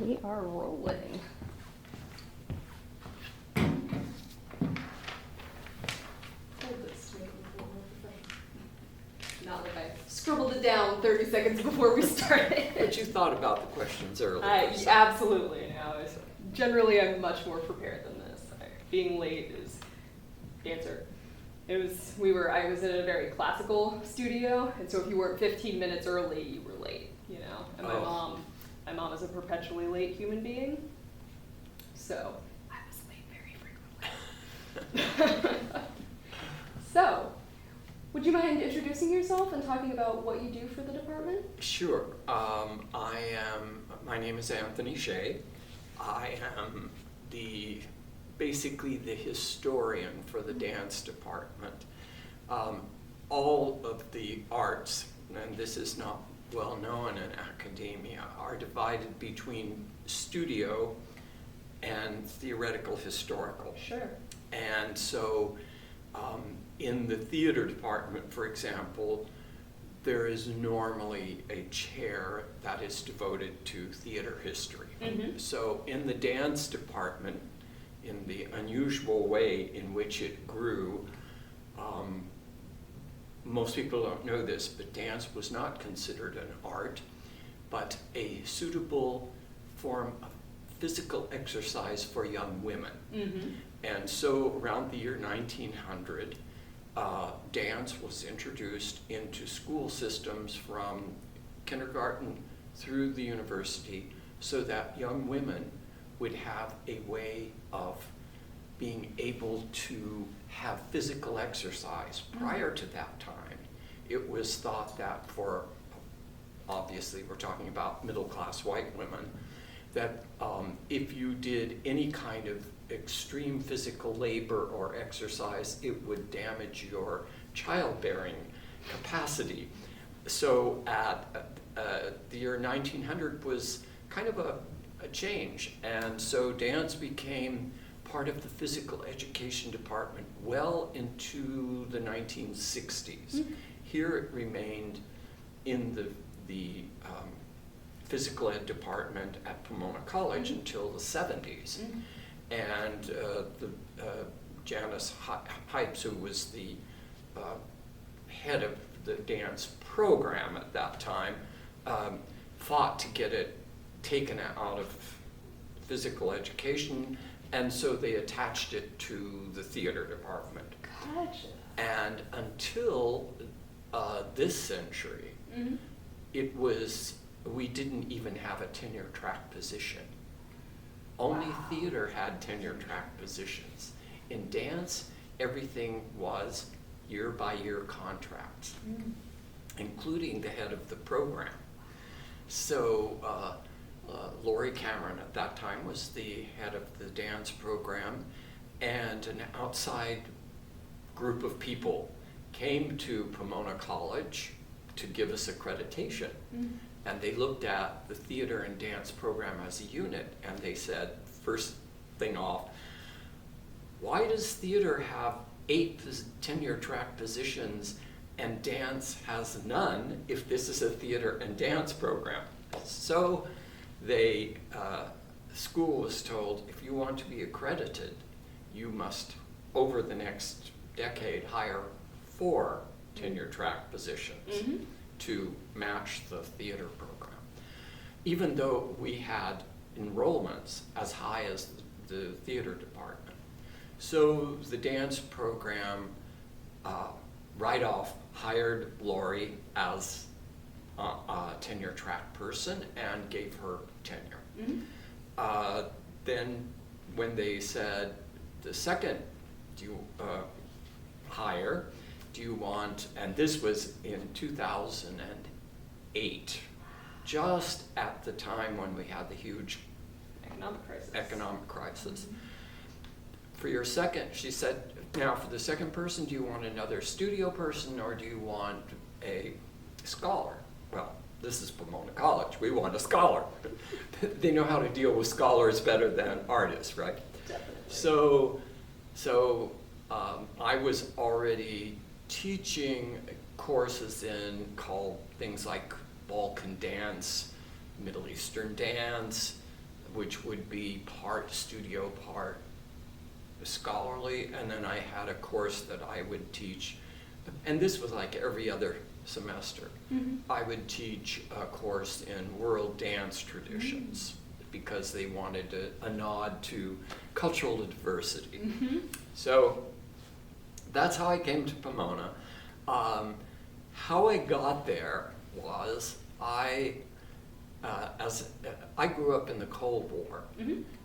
We are rolling. Hold this to make me feel more professional. Not like I scribbled it down 30 seconds before we started. But you thought about the questions earlier. Absolutely. Generally, I'm much more prepared than this. Being late is answer. I was in a very classical studio, and so if you weren't 15 minutes early, you were late, And my mom is a perpetually late human being, so I was late very frequently. So, would you mind introducing yourself and talking about what you do for the department? Sure. My name is Tony Shay. I am basically the historian for the dance department. All of the arts, and this is not well known in academia, are divided between studio and theoretical historical. Sure. And so in the theater department, for example, there is normally a chair that is devoted to theater history. Mm-hmm. So in the dance department, in the unusual way in which it grew, most people don't know this, but dance was not considered an art, but a suitable form of physical exercise for young women. Mm-hmm. And so around the year 1900, dance was introduced into school systems from kindergarten through the university so that young women would have a way of being able to have physical exercise. Prior to that time, it was thought that obviously we're talking about middle-class white women, that if you did any kind of extreme physical labor or exercise, it would damage your childbearing capacity. So at the year 1900 was kind of a change, and so dance became part of the physical education department well into the 1960s. Mm-hmm. Here it remained in the physical ed department at Pomona College mm-hmm. until the 70s. Mm-hmm. And Janice Pipes, who was the head of the dance program at that time, fought to get it taken out of physical education, and so they attached it to the theater department. Gotcha. And until this century, mm-hmm. We didn't even have a tenure track position. Only theater had tenure track positions. In dance, everything was year-by-year contracts, including the head of the program. So Lori Cameron at that time was the head of the dance program, and an outside group of people came to Pomona College to give us accreditation. Mm-hmm. And they looked at the theater and dance program as a unit, and they said, first thing off, why does theater have 8 tenure track positions and dance has none if this is a theater and dance program? So school was told, if you want to be accredited, you must, over the next decade, hire 4 tenure track positions mm-hmm. to match the theater program, even though we had enrollments as high as the theater department. So the dance program right off hired Lori as a tenure track person and gave her tenure. Mm-hmm. Then when they said the second hire, do you want, and this was in 2008, just at the time when we had the huge economic crisis. Mm-hmm. For your second, she said, now for the second person, do you want another studio person or do you want a scholar? Well, this is Pomona College. We want a scholar. They know how to deal with scholars better than artists, right? Definitely. So I was already teaching courses called things like Balkan dance, Middle Eastern dance, which would be part studio, part scholarly, and then I had a course that I would teach, and this was like every other semester. I would teach a course in world dance traditions because they wanted a nod to cultural diversity. So that's how I came to Pomona. How I got there was I grew up in the Cold War,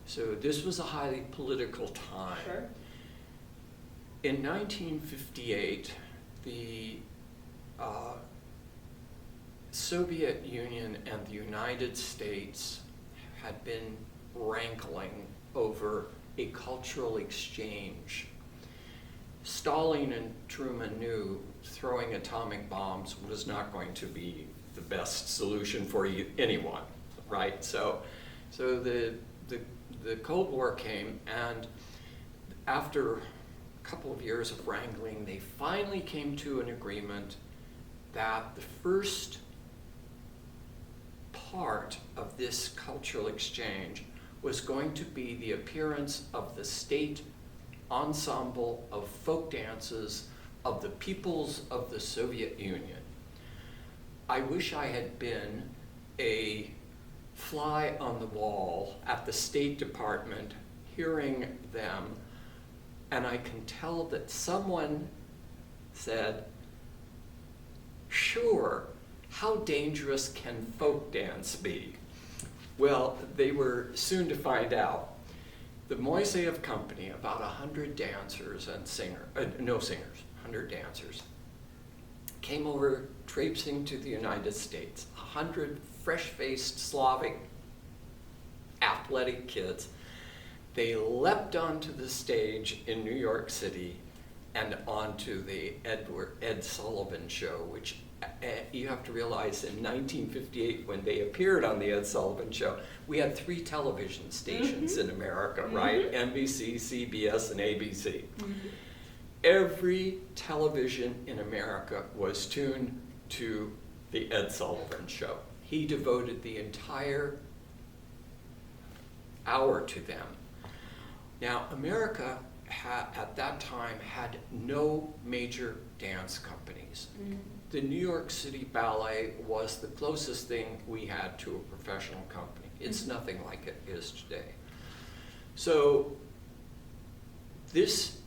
so this was a highly political time. Sure. In 1958, the Soviet Union and the United States had been wrangling over a cultural exchange. Stalin and Truman knew throwing atomic bombs was not going to be the best solution for anyone, right? So the Cold War came, and after a couple of years of wrangling, they finally came to an agreement that the first part of this cultural exchange was going to be the appearance of the state ensemble of folk dances of the peoples of the Soviet Union. I wish I had been a fly on the wall at the State Department hearing them, and I can tell that someone said, "Sure, how dangerous can folk dance be?" Well, they were soon to find out. The Moiseyev Company, about 100 dancers and 100 dancers, came over traipsing to the United States. 100 fresh-faced Slavic athletic kids. They leapt onto the stage in New York City and onto the Ed Sullivan Show, which you have to realize in 1958, when they appeared on the Ed Sullivan Show, we had 3 television stations in America, right? NBC, CBS, and ABC. Every television in America was tuned to the Ed Sullivan Show. He devoted the entire hour to them. Now, America at that time had no major dance companies. The New York City Ballet was the closest thing we had to a professional company. It's nothing like it is today. So this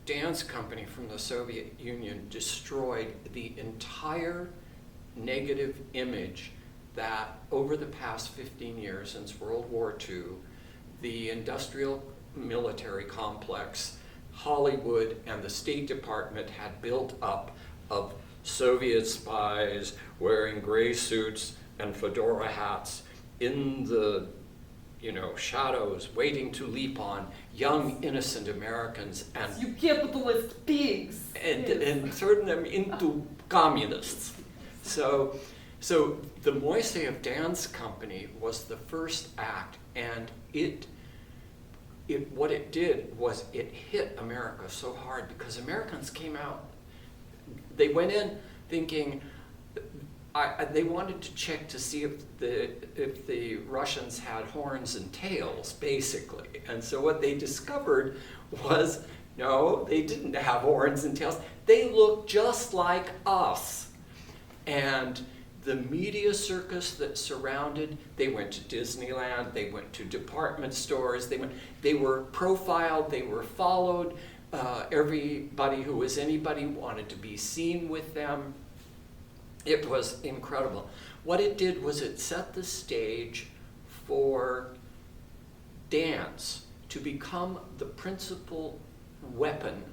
dance company from the Soviet Union destroyed the entire negative image that over the past 15 years, since World War II, the industrial military complex, Hollywood, and the State Department had built up of Soviet spies wearing gray suits and fedora hats in the shadows, waiting to leap on young, innocent Americans and You capitalist pigs! and turn them into communists. So the Moiseyev Dance Company was the first act, and what it did was it hit America so hard because Americans came out. They went in thinking they wanted to check to see if the Russians had horns and tails, basically. And so what they discovered was, no, they didn't have horns and tails. They looked just like us. And the media circus that surrounded, they went to Disneyland, they went to department stores, they were profiled, they were followed. Everybody who was anybody wanted to be seen with them. It was incredible. What it did was it set the stage for dance to become the principal weapon.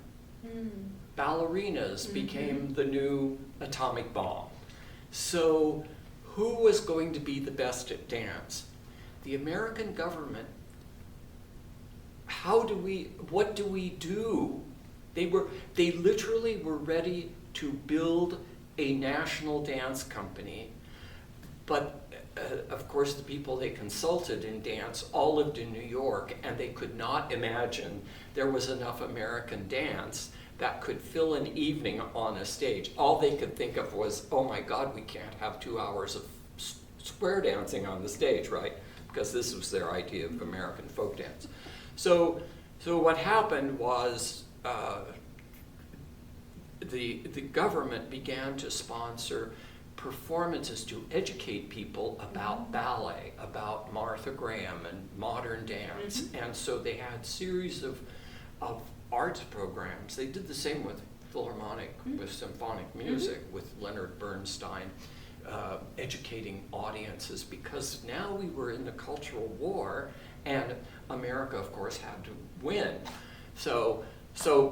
Ballerinas became the new atomic bomb. So who was going to be the best at dance? The American government. What do we do? They literally were ready to build a national dance company, but of course the people they consulted in dance all lived in New York, and they could not imagine there was enough American dance that could fill an evening on a stage. All they could think of was, oh my God, we can't have 2 hours of square dancing on the stage, right? because this was their idea of American folk dance. So what happened was the government began to sponsor performances to educate people about ballet, about Martha Graham and modern dance. And so they had series of arts programs. They did the same with Philharmonic, with symphonic music, with Leonard Bernstein, educating audiences, because now we were in the Cultural War, and America, of course, had to win. So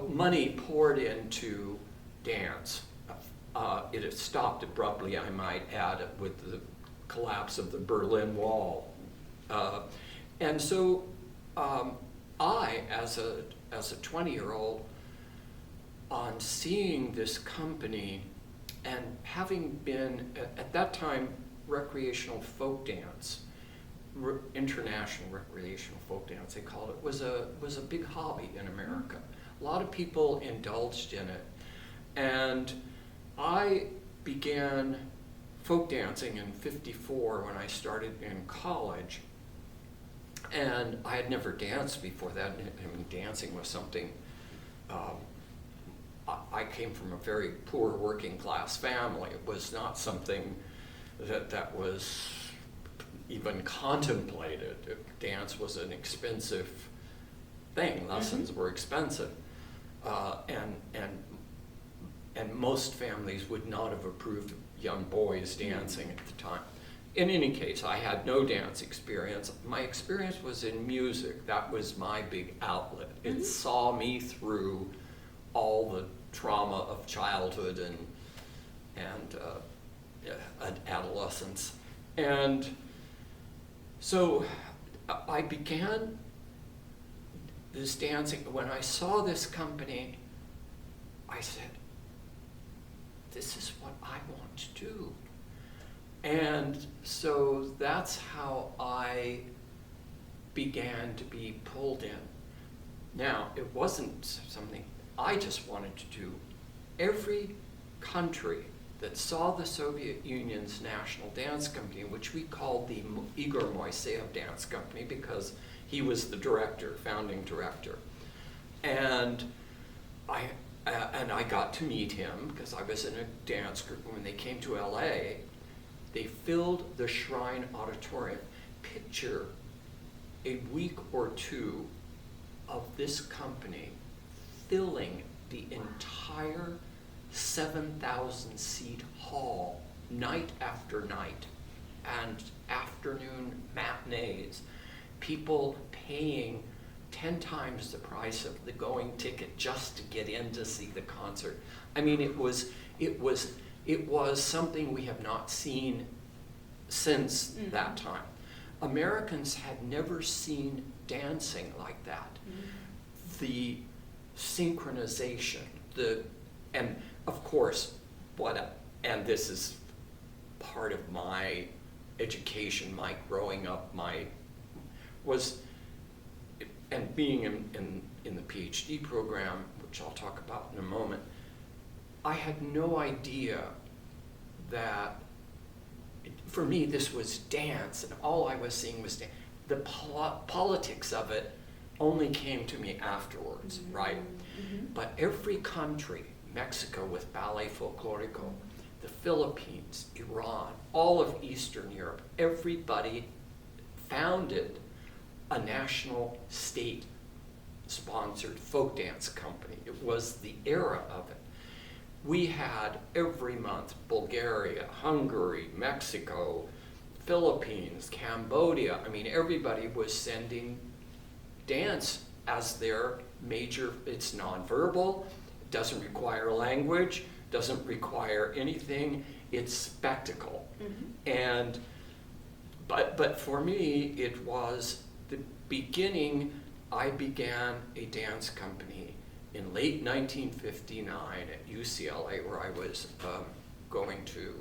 money poured into dance. It had stopped abruptly, I might add, with the collapse of the Berlin Wall. And so I, as a 20-year-old, on seeing this company and having been, at that time, recreational folk dance, international recreational folk dance, they called it, was a big hobby in America. A lot of people indulged in it. And I began folk dancing in '54 when I started in college. And I had never danced before that. I mean, dancing was something, I came from a very poor working class family. It was not something that was even contemplated. Dance was an expensive thing. Lessons were expensive. And most families would not have approved of young boys dancing at the time. In any case, I had no dance experience. My experience was in music. That was my big outlet. It saw me through all the trauma of childhood and adolescence. And so I began this dancing. When I saw this company, I said, this is what I want to do. And so that's how I began to be pulled in. Now, it wasn't something I just wanted to do. Every country that saw the Soviet Union's National Dance Company, which we called the Igor Moiseev Dance Company because he was the director, founding director. And I got to meet him because I was in a dance group. When they came to LA, they filled the Shrine Auditorium. Picture a week or two of this company filling the entire 7,000 seat hall night after night, and afternoon matinees, people paying 10 times the price of the going ticket just to get in to see the concert. I mean, it was something we have not seen since that time. Americans had never seen dancing like that. The synchronization, and of course, and this is part of my education, my growing up, and being in the PhD program, which I'll talk about in a moment, I had no idea that, for me, this was dance, and all I was seeing was dance. The politics of it only came to me afterwards, right? But every country, Mexico with Ballet Folklorico, the Philippines, Iran, all of Eastern Europe, everybody founded a national state-sponsored folk dance company. It was the era of it. We had every month Bulgaria, Hungary, Mexico, Philippines, Cambodia. I mean, everybody was sending dance as their major. It's nonverbal, it doesn't require language, doesn't require anything. It's spectacle. And but for me, it was the beginning. I began a dance company in late 1959 at UCLA, where I was going to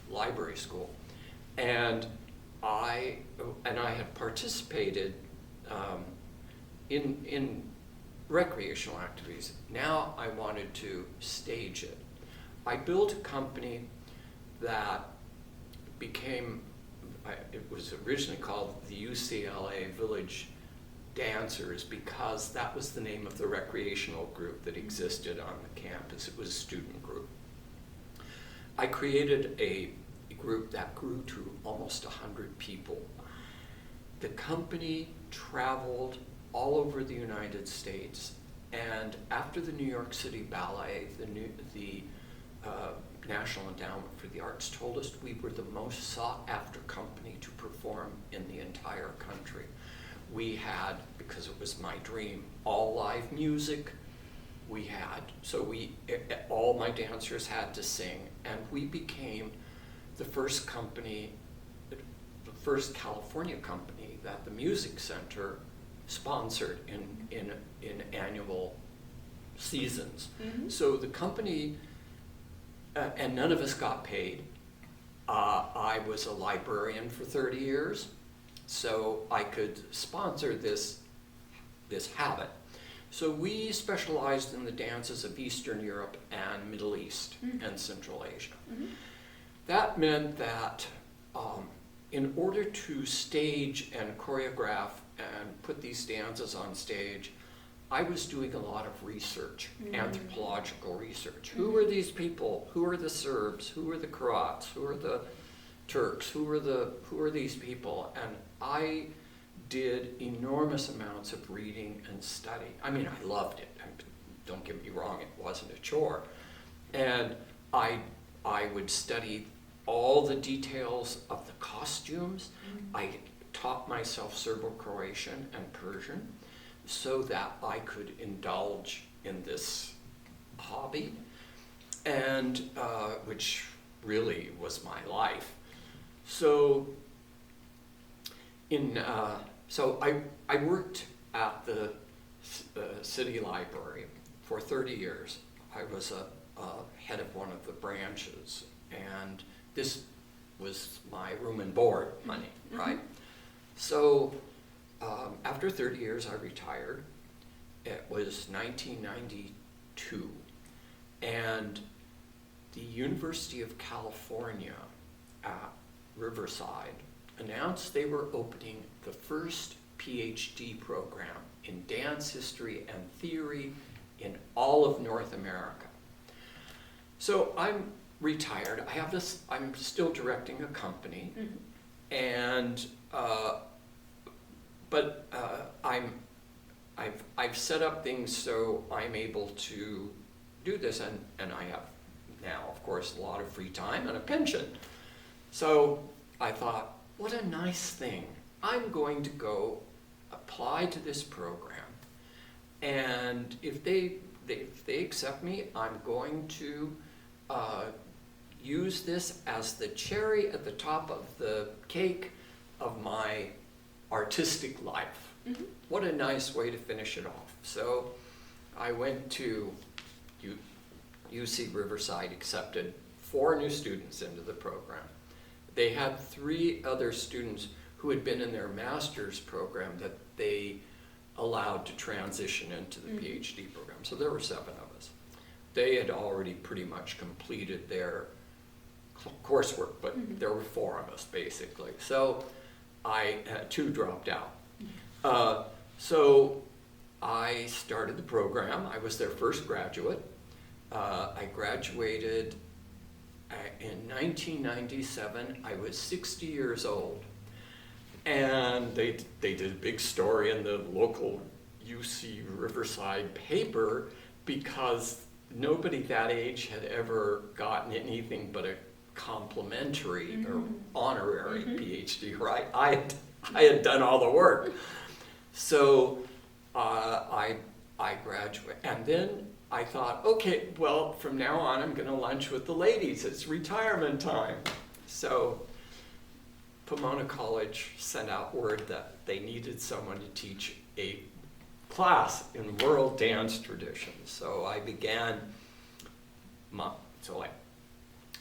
library school, and I had participated in recreational activities. Now I wanted to stage it. I built a company that became, it was originally called the UCLA Village Dancers because that was the name of the recreational group that existed on the campus. It was a student group. I created a group that grew to almost 100 people. The company traveled all over the United States, and after the New York City Ballet, the National Endowment for the Arts told us we were the most sought-after company to perform in the entire country. We had, because it was my dream, all live music. All my dancers had to sing, and we became the first company, the first California company that the Music Center sponsored in annual seasons. Mm-hmm. So the company, and none of us got paid. I was a librarian for 30 years, so I could sponsor this habit. So we specialized in the dances of Eastern Europe and Middle East and Central Asia. Mm-hmm. That meant that in order to stage and choreograph and put these dances on stage, I was doing a lot of research, anthropological research. Who are these people? Who are the Serbs? Who are the Croats? Who are the Turks? Who are these people? And I did enormous amounts of reading and study. I mean, I loved it. Don't get me wrong, it wasn't a chore. And I would study all the details of the costumes. I taught myself Serbo-Croatian and Persian so that I could indulge in this hobby, and which really was my life. So I worked at the city library for 30 years. I was a head of one of the branches, and this was my room and board money, right? So after 30 years, I retired. It was 1992, and the University of California at Riverside announced they were opening the first PhD program in dance history and theory in all of North America. So I'm retired. I'm still directing a company, and I've set up things so I'm able to do this, and I have now, of course, a lot of free time and a pension. So I thought, what a nice thing. I'm going to go apply to this program, and if they accept me, I'm going to use this as the cherry at the top of the cake of my artistic life. What a nice way to finish it off. So I went to UC Riverside, accepted 4 new students into the program. They had 3 other students who had been in their master's program that they allowed to transition into the PhD program. So there were 7 of us. They had already pretty much completed their coursework, but there were 4 of us basically. So 2 dropped out. So I started the program. I was their first graduate. I graduated in 1997. I was 60 years old. And they did a big story in the local UC Riverside paper because nobody that age had ever gotten anything but a complimentary or honorary PhD, right? I had done all the work. So I graduated, and then I thought, okay, well, from now on I'm going to lunch with the ladies. It's retirement time. So Pomona College sent out word that they needed someone to teach a class in world dance traditions. So I began, so I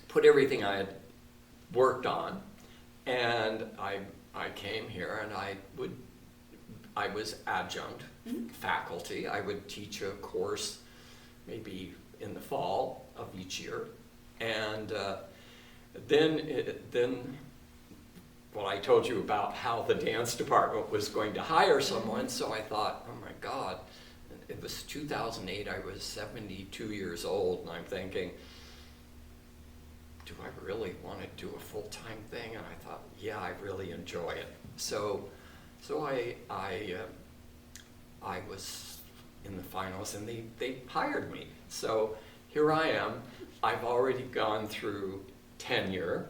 put everything I had worked on, and I came here, and I was adjunct faculty. I would teach a course maybe in the fall of each year, and then well, I told you about how the dance department was going to hire someone, so I thought, oh my God, it was 2008, I was 72 years old, and I'm thinking, do I really want to do a full-time thing? And I thought, yeah, I really enjoy it. So I was in the finals, and they hired me. So here I am. I've already gone through tenure,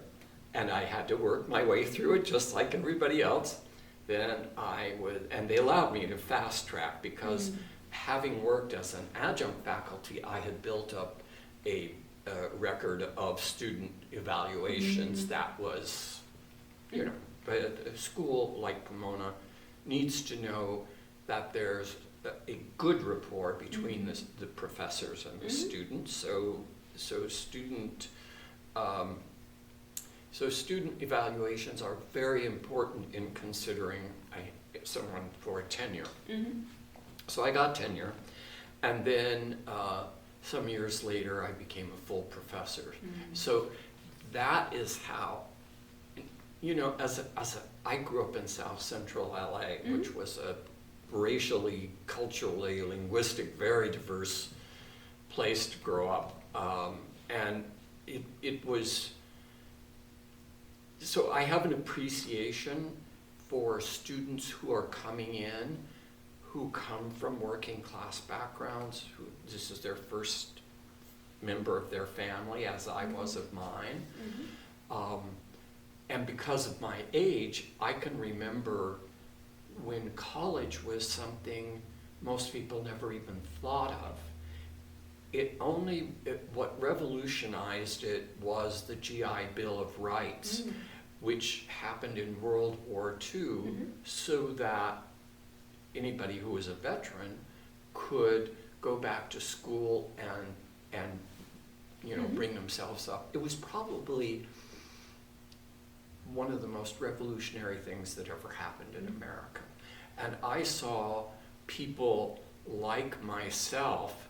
and I had to work my way through it just like everybody else. And they allowed me to fast track because having worked as an adjunct faculty, I had built up a record of student evaluations that was, but a school like Pomona needs to know that there's a good rapport between the professors and the students. So student evaluations are very important in considering someone for tenure. So I got tenure, and then some years later I became a full professor. So that is how, I grew up in South Central LA, which was a racially, culturally, linguistic, very diverse place to grow up. And it was, so I have an appreciation for students who are coming in who come from working class backgrounds, who this is their first member of their family, as I was of mine. And because of my age, I can remember when college was something most people never even thought of. What revolutionized it was the GI Bill of Rights, which happened in World War II, so that anybody who was a veteran could go back to school and bring themselves up. It was probably one of the most revolutionary things that ever happened in America. And I saw people like myself.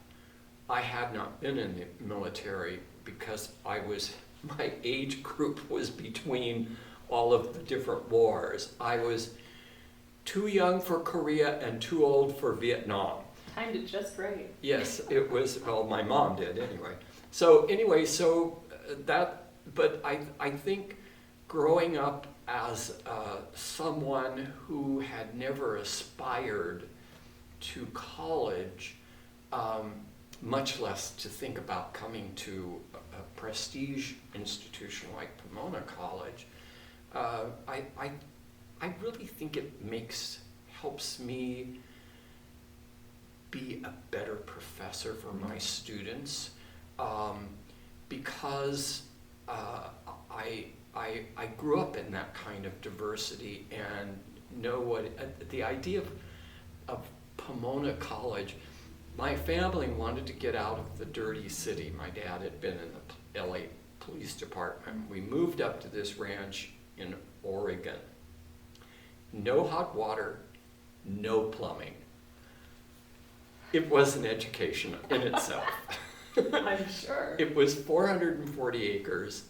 I had not been in the military because my age group was between all of the different wars. I was too young for Korea and too old for Vietnam. Timed it just right. Yes, it was, well, my mom did anyway. But I think growing up as someone who had never aspired to college, much less to think about coming to a prestige institution like Pomona College, I really think it helps me be a better professor for my students, because I grew up in that kind of diversity and know what the idea of Pomona College. My family wanted to get out of the dirty city. My dad had been in the LA Police Department. We moved up to this ranch in Oregon. No hot water, no plumbing. It was an education in itself. I'm sure. It was 440 acres,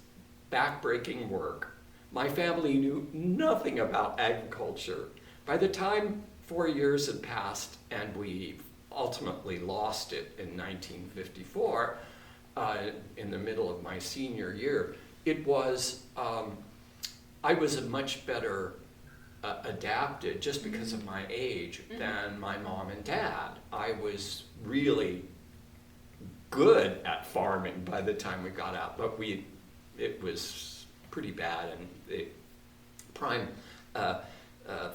backbreaking work. My family knew nothing about agriculture. By the time 4 years had passed and we ultimately lost it in 1954, in the middle of my senior year, it was, I was a much better adapted just because of my age than my mom and dad. I was really good at farming by the time we got out, but it was pretty bad, and the prime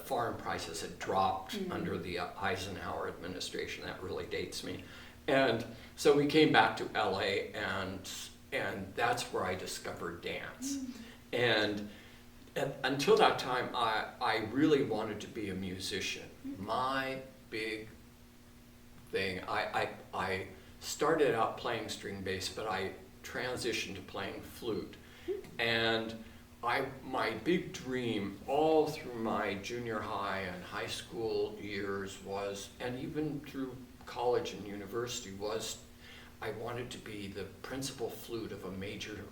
farm prices had dropped under the Eisenhower administration. That really dates me. And so we came back to LA, and that's where I discovered dance. And until that time, I really wanted to be a musician. My big thing, I started out playing string bass, but I transitioned to playing flute. And my big dream all through my junior high and high school years was, and even through college and university, was I wanted to be the principal flute of a major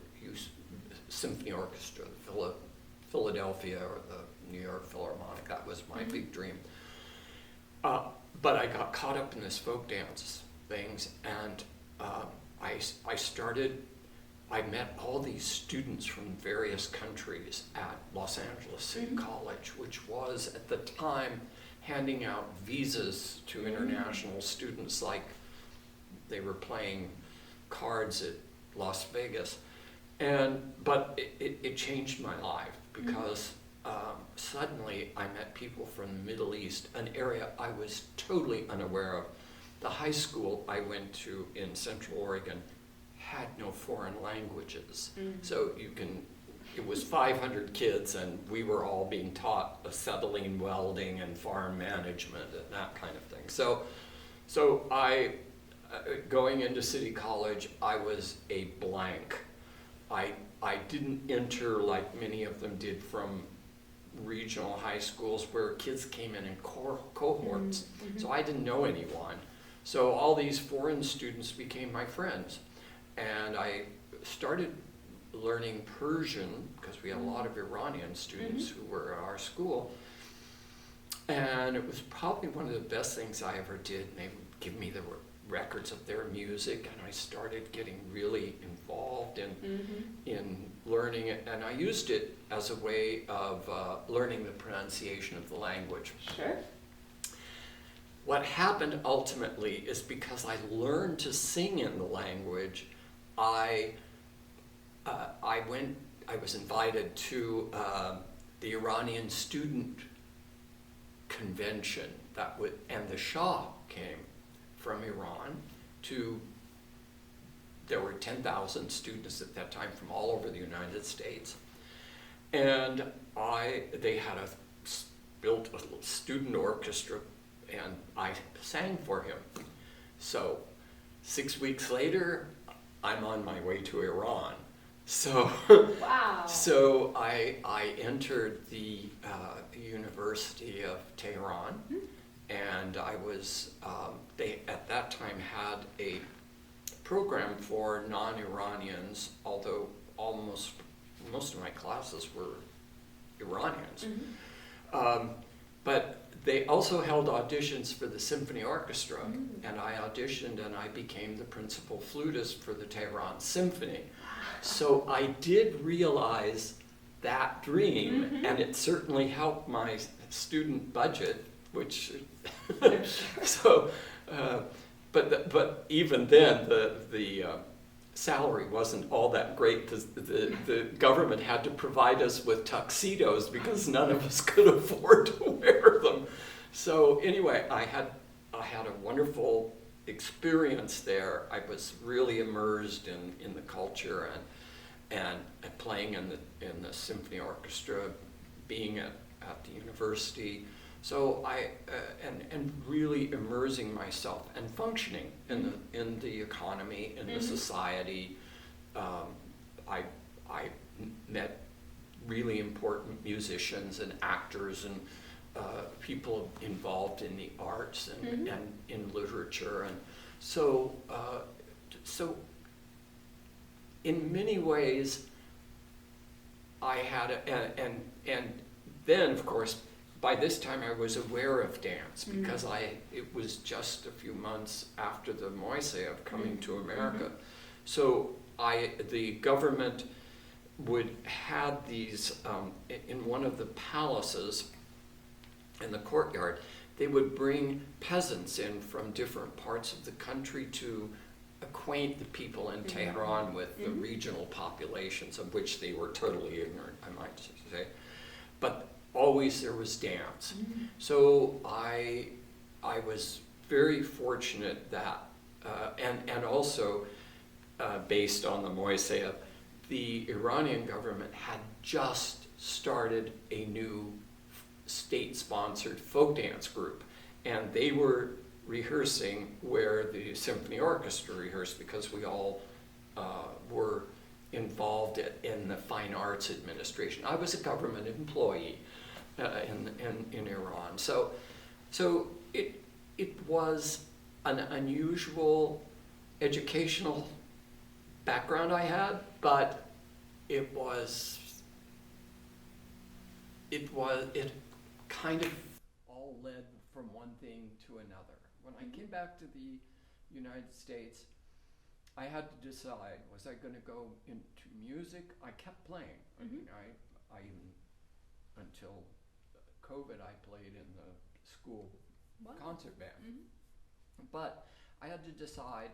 symphony orchestra, the Philadelphia or the New York Philharmonic. That was my big dream. But I got caught up in this folk dance things, and I met all these students from various countries at Los Angeles City College, which was at the time handing out visas to international students like they were playing cards at Las Vegas. But it changed my life because suddenly I met people from the Middle East, an area I was totally unaware of. The high school I went to in Central Oregon had no foreign languages. So it was 500 kids, and we were all being taught acetylene welding and farm management and that kind of thing. So I, going into City College, I was a blank. I didn't enter like many of them did from regional high schools where kids came in cohorts. So I didn't know anyone. So all these foreign students became my friends. And I started learning Persian because we had a lot of Iranian students who were at our school. And it was probably one of the best things I ever did. They would give me the records of their music, and I started getting really involved in learning it. And I used it as a way of learning the pronunciation of the language. Sure. What happened ultimately is because I learned to sing in the language, I was invited to the Iranian student convention and the Shah came from Iran there were 10,000 students at that time from all over the United States. And they had built a student orchestra, and I sang for him. So 6 weeks later, I'm on my way to Iran. So, wow. So I entered the University of Tehran, and I was, they at that time had a program for non-Iranians, although most of my classes were Iranians. But they also held auditions for the symphony orchestra, and I auditioned and I became the principal flutist for the Tehran Symphony. So I did realize that dream, and it certainly helped my student budget, which, so, but even then the salary wasn't all that great because the government had to provide us with tuxedos because none of us could afford to wear them. So anyway, I had a wonderful experience there. I was really immersed in the culture and playing in the symphony orchestra, being at the university. So and really immersing myself and functioning in the economy, in the society. I met really important musicians and actors and people involved in the arts and in literature, and so in many ways I had and then of course by this time I was aware of dance because it was just a few months after the Moiseyev coming to America. So the government would have these in one of the palaces in the courtyard. They would bring peasants in from different parts of the country to acquaint the people in Tehran with the regional populations, of which they were totally ignorant, I might say. But always there was dance. So I was very fortunate that, and also based on the Moiseyev, the Iranian government had just started a new state-sponsored folk dance group, and they were rehearsing where the symphony orchestra rehearsed because we all were involved in the fine arts administration. I was a government employee in Iran, so it was an unusual educational background I had, but it was it kind of all led from one thing to another. When I came back to the United States, I had to decide, was I going to go into music? I kept playing. I mean, I even, until COVID, I played in the school concert band. But I had to decide,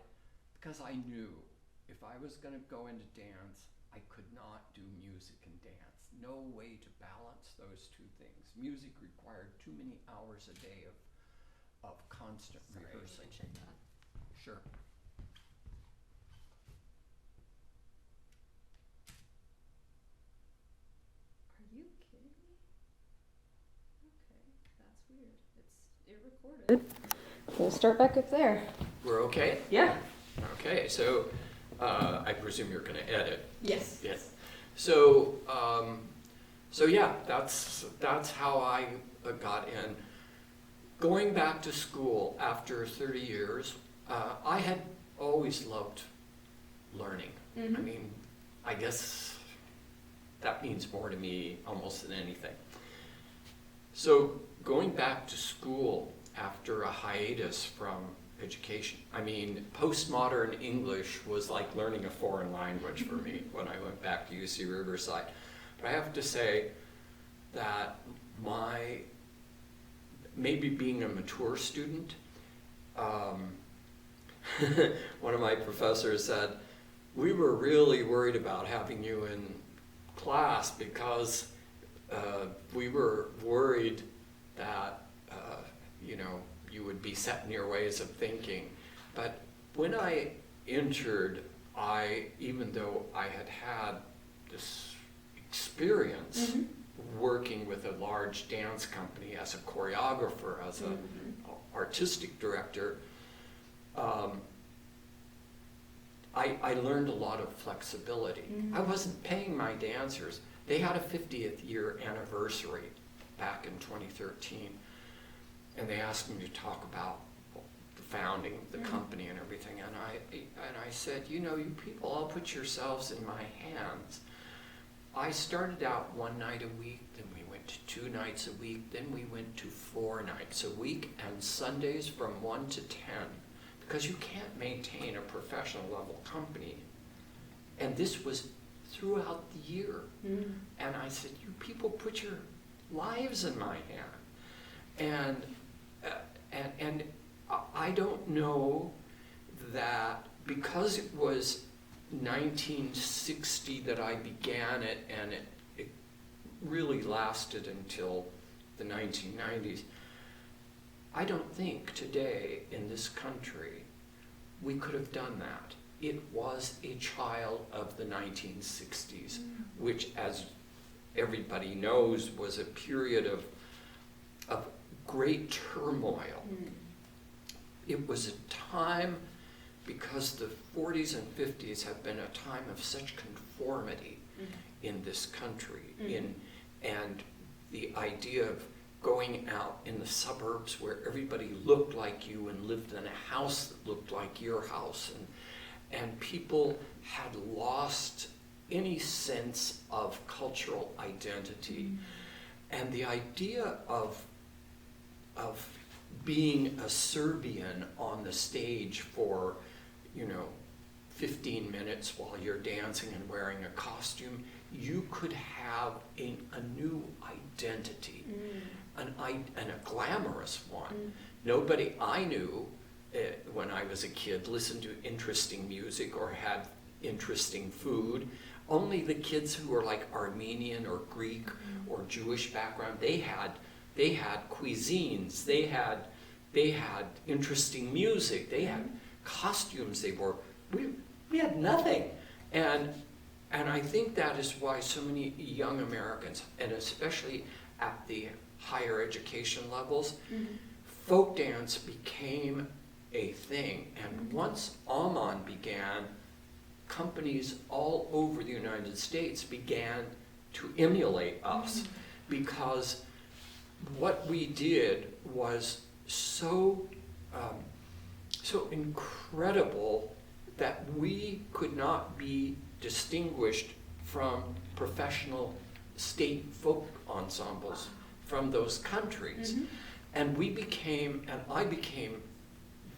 because I knew if I was going to go into dance, I could not do music and dance. No way to balance those two things. Music required too many hours a day of constant rehearsal. Sure. Are you kidding me? Okay, that's weird. It recorded. We'll start back up there. We're okay? Yeah. Okay, so I presume you're going to edit. Yes. Yes. So, so yeah, that's how I got in. Going back to school after 30 years, I had always loved learning. I mean, I guess that means more to me almost than anything. So going back to school after a hiatus from education, I mean, postmodern English was like learning a foreign language for me when I went back to UC Riverside. But I have to say that maybe being a mature student, one of my professors said, we were really worried about having you in class because we were worried that you would be set in your ways of thinking. But when I entered, even though I had this experience working with a large dance company as a choreographer, as an artistic director, I learned a lot of flexibility. I wasn't paying my dancers. They had a 50th year anniversary back in 2013, and they asked me to talk about the founding of the company and everything, and I said, you people all put yourselves in my hands. I started out one night a week, then we went to 2 nights a week, then we went to 4 nights a week, and Sundays from 1 to 10, because you can't maintain a professional level company. And this was throughout the year. And I said, you people put your lives in my hand. And I don't know that because it was 1960 that I began it, and it really lasted until the 1990s. I don't think today in this country we could have done that. It was a child of the 1960s, which, as everybody knows, was a period of great turmoil. It was a time, because the 40s and 50s have been a time of such conformity in this country, and the idea of going out in the suburbs where everybody looked like you and lived in a house that looked like your house, and people had lost any sense of cultural identity. And the idea of being a Serbian on the stage for 15 minutes while you're dancing and wearing a costume, you could have a new identity, and a glamorous one. Nobody I knew when I was a kid listened to interesting music or had interesting food. Only the kids who were like Armenian or Greek or Jewish background, they had cuisines, they had interesting music, they had costumes they wore. We had nothing. And I think that is why so many young Americans, and especially at the higher education levels, folk dance became a thing. And once Amman began, companies all over the United States began to emulate us, because what we did was so incredible that we could not be distinguished from professional state folk ensembles from those countries. And I became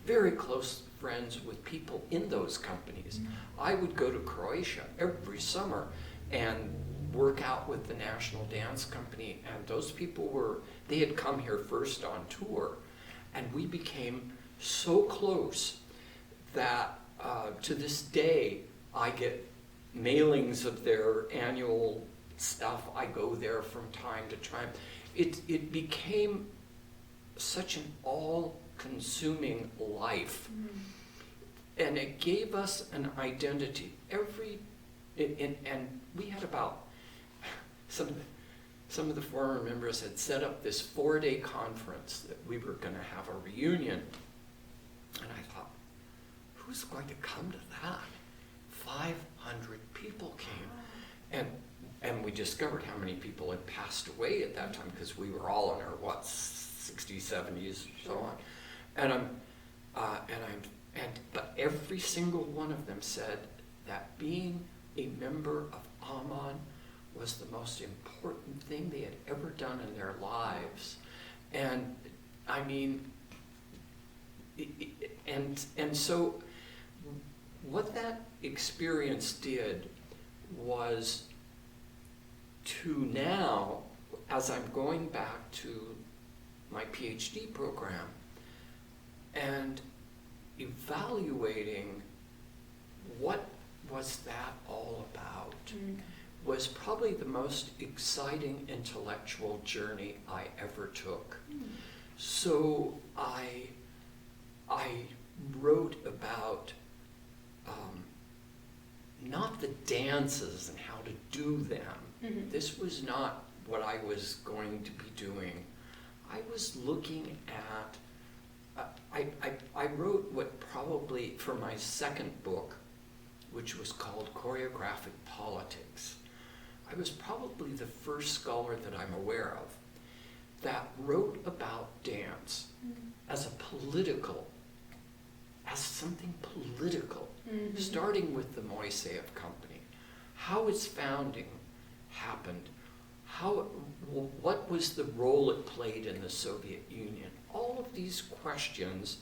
very close friends with people in those companies. I would go to Croatia every summer and work out with the National Dance Company, and those people they had come here first on tour, and we became so close that to this day I get mailings of their annual stuff. I go there from time to time. It became such an all-consuming life, and it gave us an identity. And we had about some of the former members had set up this 4-day conference that we were going to have a reunion, and I thought, who's going to come to that? 500 people came, and we discovered how many people had passed away at that time, because we were all in our 60s, 70s, so on. But every single one of them said that being a member of Aman was the most important thing they had ever done in their lives. And I mean, and so what that experience did was to now, as I'm going back to my PhD program and evaluating what was that all about, was probably the most exciting intellectual journey I ever took. So I wrote about not the dances and how to do them. This was not what I was going to be doing. I was looking at, I wrote what probably, for my second book, which was called Choreographic Politics, I was probably the first scholar that I'm aware of that wrote about dance as something political, starting with the Moiseev Company, how its founding happened, what was the role it played in the Soviet Union. All of these questions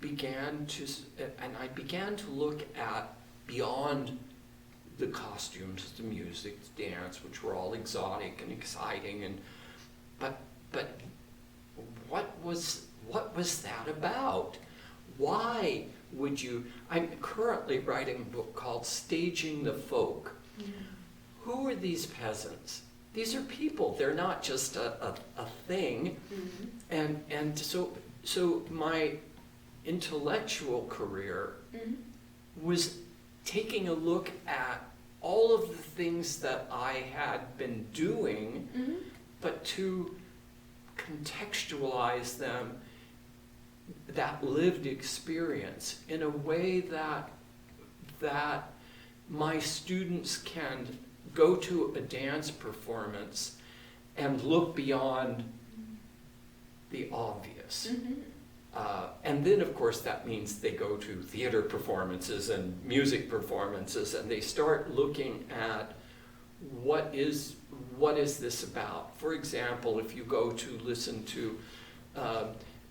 and I began to look at beyond the costumes, the music, the dance, which were all exotic and exciting, but what was that about? Why would you? I'm currently writing a book called Staging the Folk. Who are these peasants? These are people. They're not just a thing. And so my intellectual career was taking a look at all of the things that I had been doing, but to contextualize them, that lived experience, in a way that my students can go to a dance performance and look beyond the obvious. And then, of course, that means they go to theater performances and music performances, and they start looking at what is this about. For example, if you go to listen to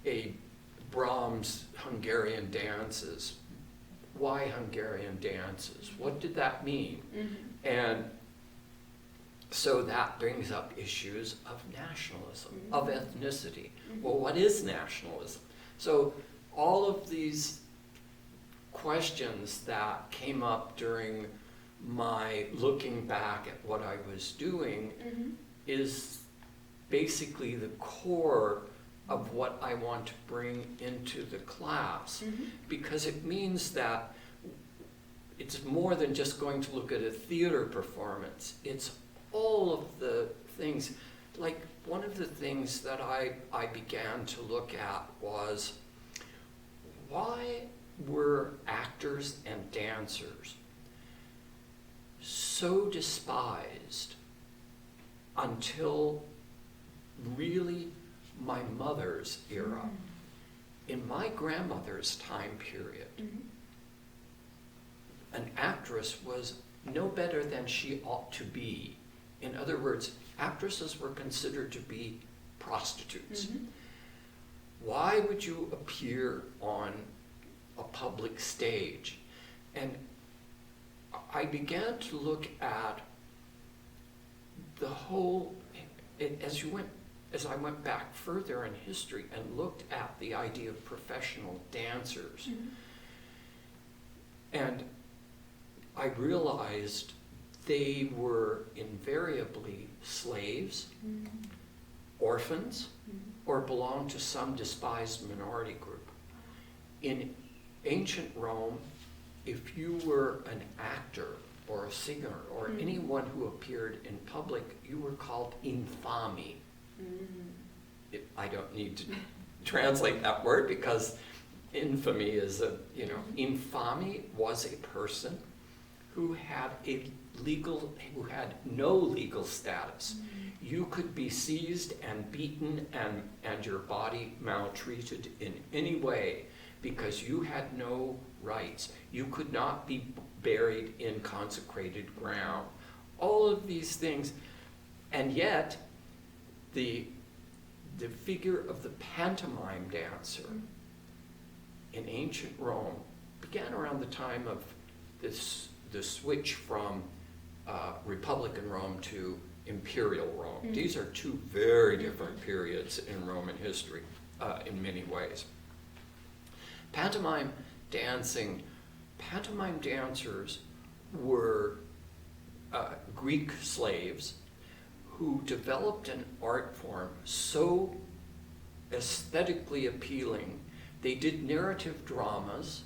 a Brahms Hungarian dances, why Hungarian dances? What did that mean? And so that brings up issues of nationalism, of ethnicity. Well, what is nationalism? So all of these questions that came up during my looking back at what I was doing is basically the core of what I want to bring into the class, because it means that it's more than just going to look at a theater performance. It's all of the things. Like, one of the things that I began to look at was, why were actors and dancers so despised until really my mother's era? In my grandmother's time period, an actress was no better than she ought to be. In other words, actresses were considered to be prostitutes. Why would you appear on a public stage? And I began to look at the whole, as I went back further in history and looked at the idea of professional dancers, and I realized they were invariably slaves, orphans, or belonged to some despised minority group. In ancient Rome, if you were an actor or a singer or anyone who appeared in public, you were called infami. I don't need to translate that word because infamy is infamy was a person who had who had no legal status. You could be seized and beaten and your body maltreated in any way because you had no rights. You could not be buried in consecrated ground. All of these things, and yet the figure of the pantomime dancer in ancient Rome began around the time of the switch from Republican Rome to Imperial Rome. These are two very different periods in Roman history in many ways. Pantomime dancers were Greek slaves who developed an art form so aesthetically appealing. They did narrative dramas,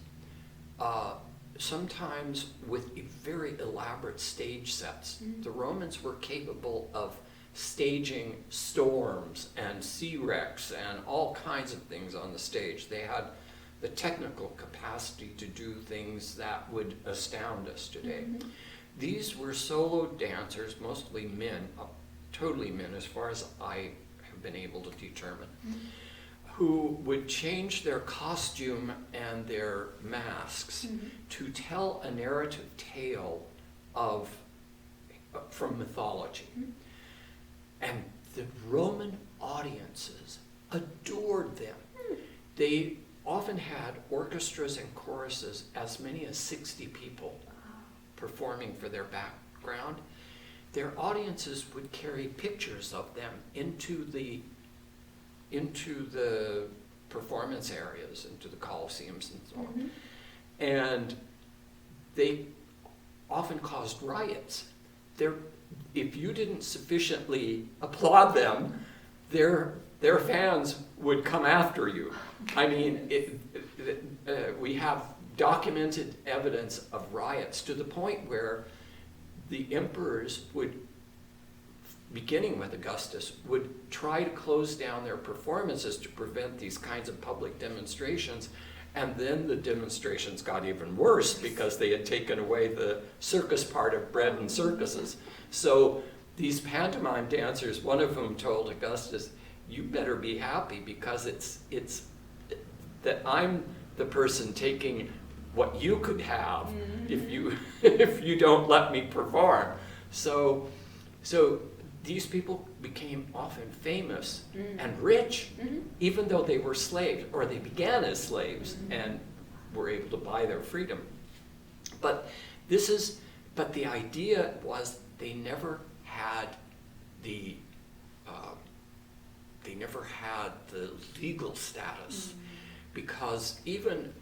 sometimes with very elaborate stage sets. The Romans were capable of staging storms and sea wrecks and all kinds of things on the stage. They had the technical capacity to do things that would astound us today. These were solo dancers, mostly men, totally men as far as I have been able to determine, who would change their costume and their masks to tell a narrative tale from mythology. And the Roman audiences adored them. They often had orchestras and choruses, as many as 60 people performing for their background. Their audiences would carry pictures of them into the performance areas, into the coliseums and so on. And they often caused riots. If you didn't sufficiently applaud them, their fans would come after you. I mean, we have documented evidence of riots to the point where the emperors would, beginning with Augustus, would try to close down their performances to prevent these kinds of public demonstrations. And then the demonstrations got even worse because they had taken away the circus part of bread and circuses. So these pantomime dancers, one of them told Augustus, "You better be happy because it's that I'm the person taking what you could have if you don't let me perform." So these people became often famous and rich, even though they were slaves, or they began as slaves and were able to buy their freedom. But the idea was they never had the legal status, because even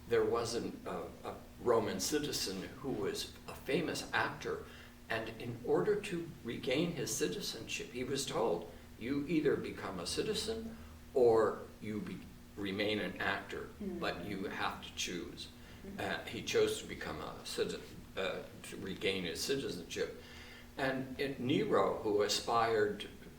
there wasn't a Roman citizen who was a famous actor, and in order to regain his citizenship, he was told, you either become a citizen or you remain an actor, but you have to choose. He chose to become a citizen, to regain his citizenship. And Nero,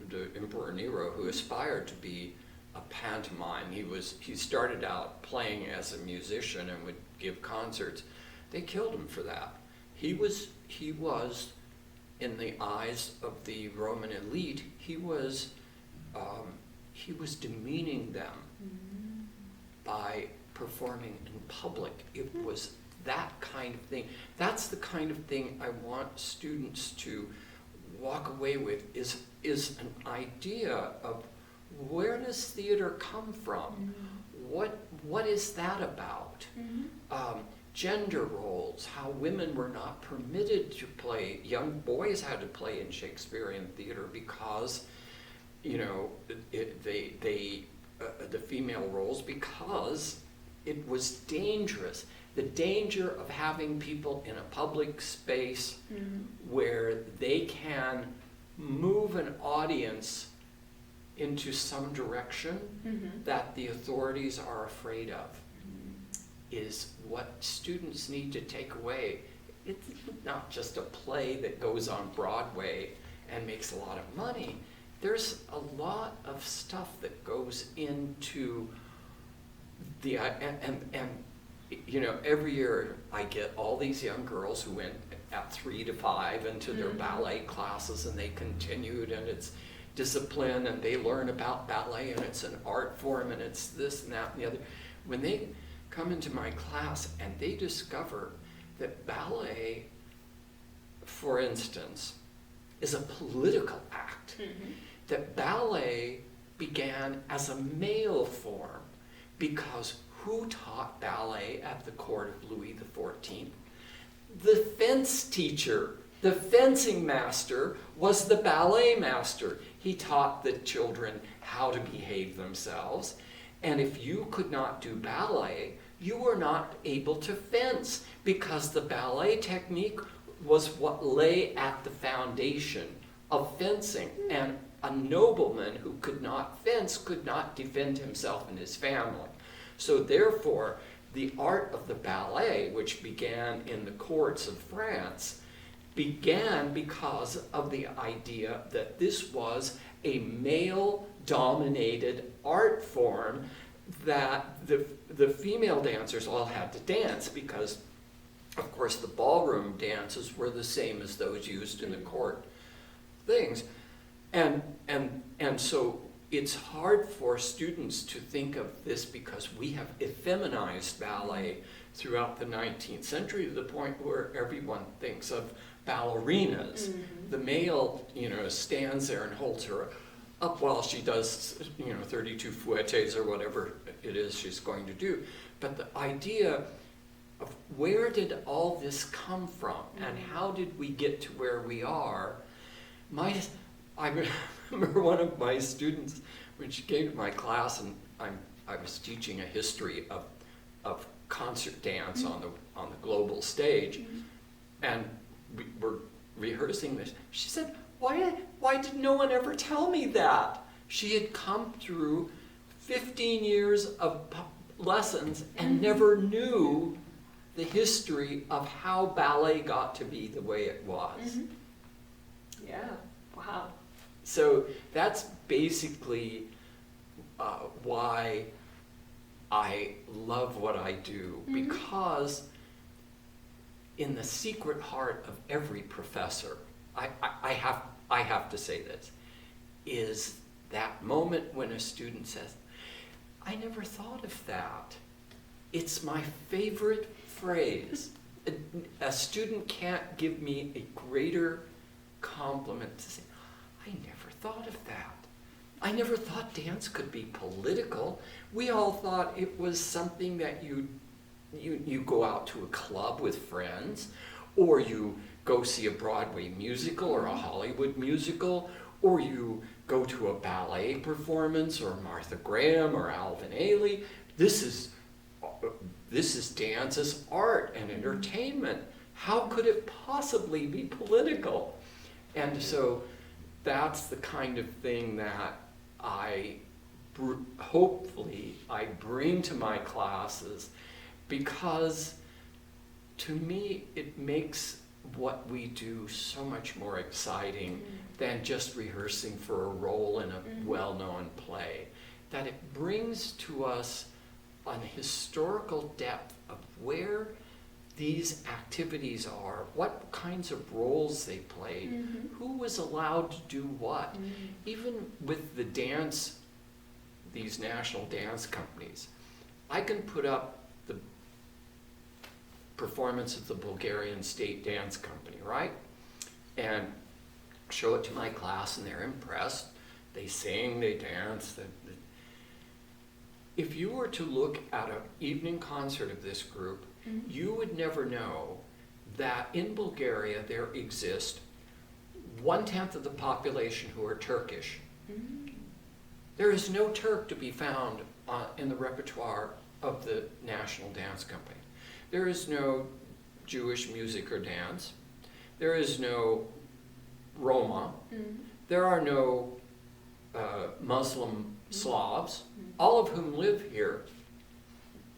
the Emperor Nero, who aspired to be a pantomime, he started out playing as a musician and would give concerts. They killed him for that. He was, in the eyes of the Roman elite, he was demeaning them by performing in public. It was that kind of thing. That's the kind of thing I want students to walk away with is an idea of where does theater come from? What is that about? Gender roles, how women were not permitted to play, young boys had to play in Shakespearean theater because, you know, the female roles, because it was dangerous. The danger of having people in a public space where they can move an audience into some direction that the authorities are afraid of is what students need to take away. It's not just a play that goes on Broadway and makes a lot of money. There's a lot of stuff that goes into the, and you know, every year I get all these young girls who went at 3 to 5 into their ballet classes, and they continued, and it's discipline, and they learn about ballet, and it's an art form, and it's this and that and the other. When they come into my class and they discover that ballet, for instance, is a political act, that ballet began as a male form, because who taught ballet at the court of Louis XIV? The fence teacher, the fencing master was the ballet master. He taught the children how to behave themselves. And if you could not do ballet, you were not able to fence, because the ballet technique was what lay at the foundation of fencing. And a nobleman who could not fence could not defend himself and his family. So therefore, the art of the ballet, which began in the courts of France, began because of the idea that this was a male-dominated art form that the female dancers all had to dance, because, of course, the ballroom dances were the same as those used in the court things. And so it's hard for students to think of this, because we have effeminized ballet throughout the 19th century to the point where everyone thinks of ballerinas. The male, you know, stands there and holds her up while she does, you know, 32 fouettes or whatever it is she's going to do. But the idea of where did all this come from, and how did we get to where we are? I remember one of my students, when she came to my class, and I was teaching a history of concert dance on the global stage, and we were rehearsing this. She said, why did no one ever tell me that? She had come through 15 years of lessons and never knew the history of how ballet got to be the way it was. Yeah, wow. So that's basically why I love what I do, because in the secret heart of every professor, I have to say this, is that moment when a student says, I never thought of that. It's my favorite phrase. A student can't give me a greater compliment to say, I never thought of that. I never thought dance could be political. We all thought it was something that you go out to a club with friends, or you go see a Broadway musical or a Hollywood musical, or you go to a ballet performance, or Martha Graham or Alvin Ailey. This is dance as art and entertainment. How could it possibly be political? And so that's the kind of thing that hopefully I bring to my classes, because to me it makes what we do so much more exciting than just rehearsing for a role in a well-known play. That it brings to us an historical depth of where these activities are, what kinds of roles they played, who was allowed to do what. Even with the dance, these national dance companies, I can put up the performance of the Bulgarian State Dance Company, right? And show it to my class and they're impressed. They sing, they dance. If you were to look at an evening concert of this group, you would never know that in Bulgaria there exist 1/10 of the population who are Turkish. There is no Turk to be found in the repertoire of the National Dance Company. There is no Jewish music or dance. There is no Roma. There are no Muslim Slavs, all of whom live here,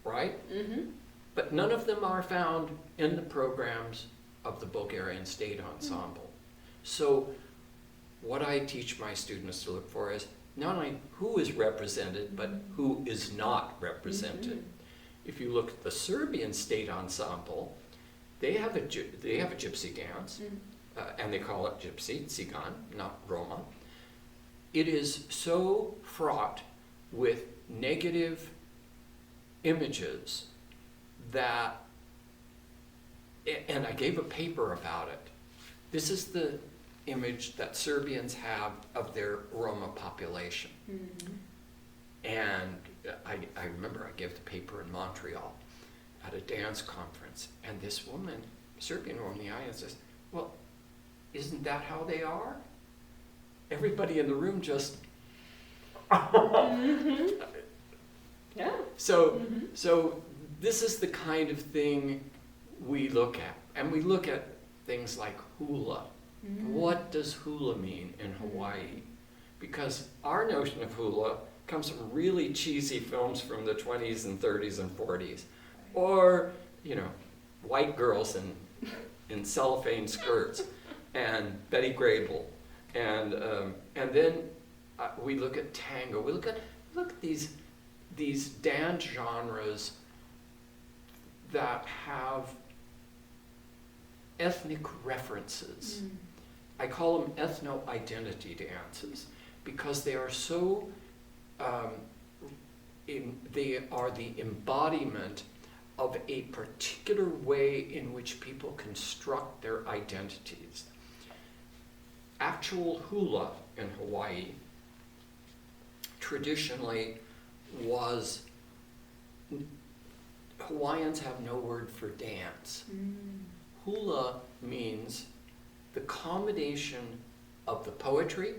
right? But none of them are found in the programs of the Bulgarian State Ensemble. So what I teach my students to look for is not only who is represented, but who is not represented. If you look at the Serbian State Ensemble, they have a gypsy dance, and they call it gypsy, Cigan, not Roma. It is so fraught with negative images that, and I gave a paper about it. This is the image that Serbians have of their Roma population. And I remember I gave the paper in Montreal at a dance conference, and this woman, Serbian woman in the audience, says, well, isn't that how they are? Everybody in the room just... Yeah. So this is the kind of thing we look at. And we look at things like hula. What does hula mean in Hawaii? Because our notion of hula comes from really cheesy films from the 20s and 30s and 40s. Or, you know, white girls in cellophane skirts and Betty Grable. And then we look at tango. We look at these dance genres that have ethnic references. I call them ethno-identity dances because they are so, they are the embodiment of a particular way in which people construct their identities. Actual hula in Hawaii traditionally was, Hawaiians have no word for dance. Hula means the combination of the poetry,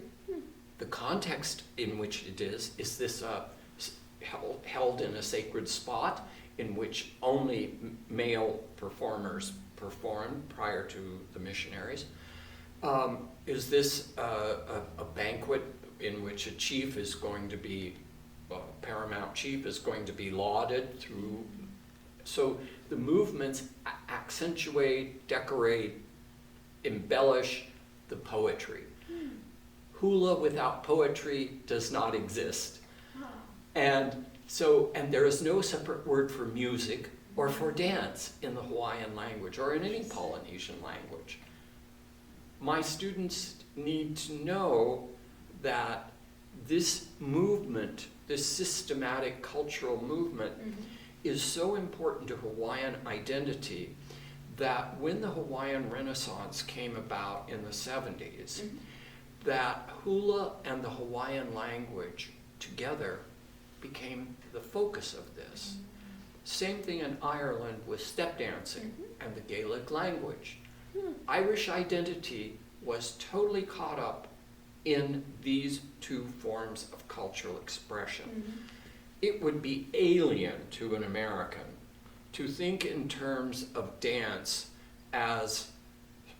the context in which it is this held in a sacred spot in which only male performers performed prior to the missionaries? Is this a banquet in which a chief is going to be, paramount chief is going to be lauded through? So the movements accentuate, decorate, embellish the poetry. Hula without poetry does not exist. And there is no separate word for music or for dance in the Hawaiian language or in any Polynesian language. My students need to know that this movement, this systematic cultural movement, is so important to Hawaiian identity that when the Hawaiian Renaissance came about in the 70s, that hula and the Hawaiian language together became the focus of this. Same thing in Ireland with step dancing and the Gaelic language. Irish identity was totally caught up in these two forms of cultural expression. It would be alien to an American to think in terms of dance as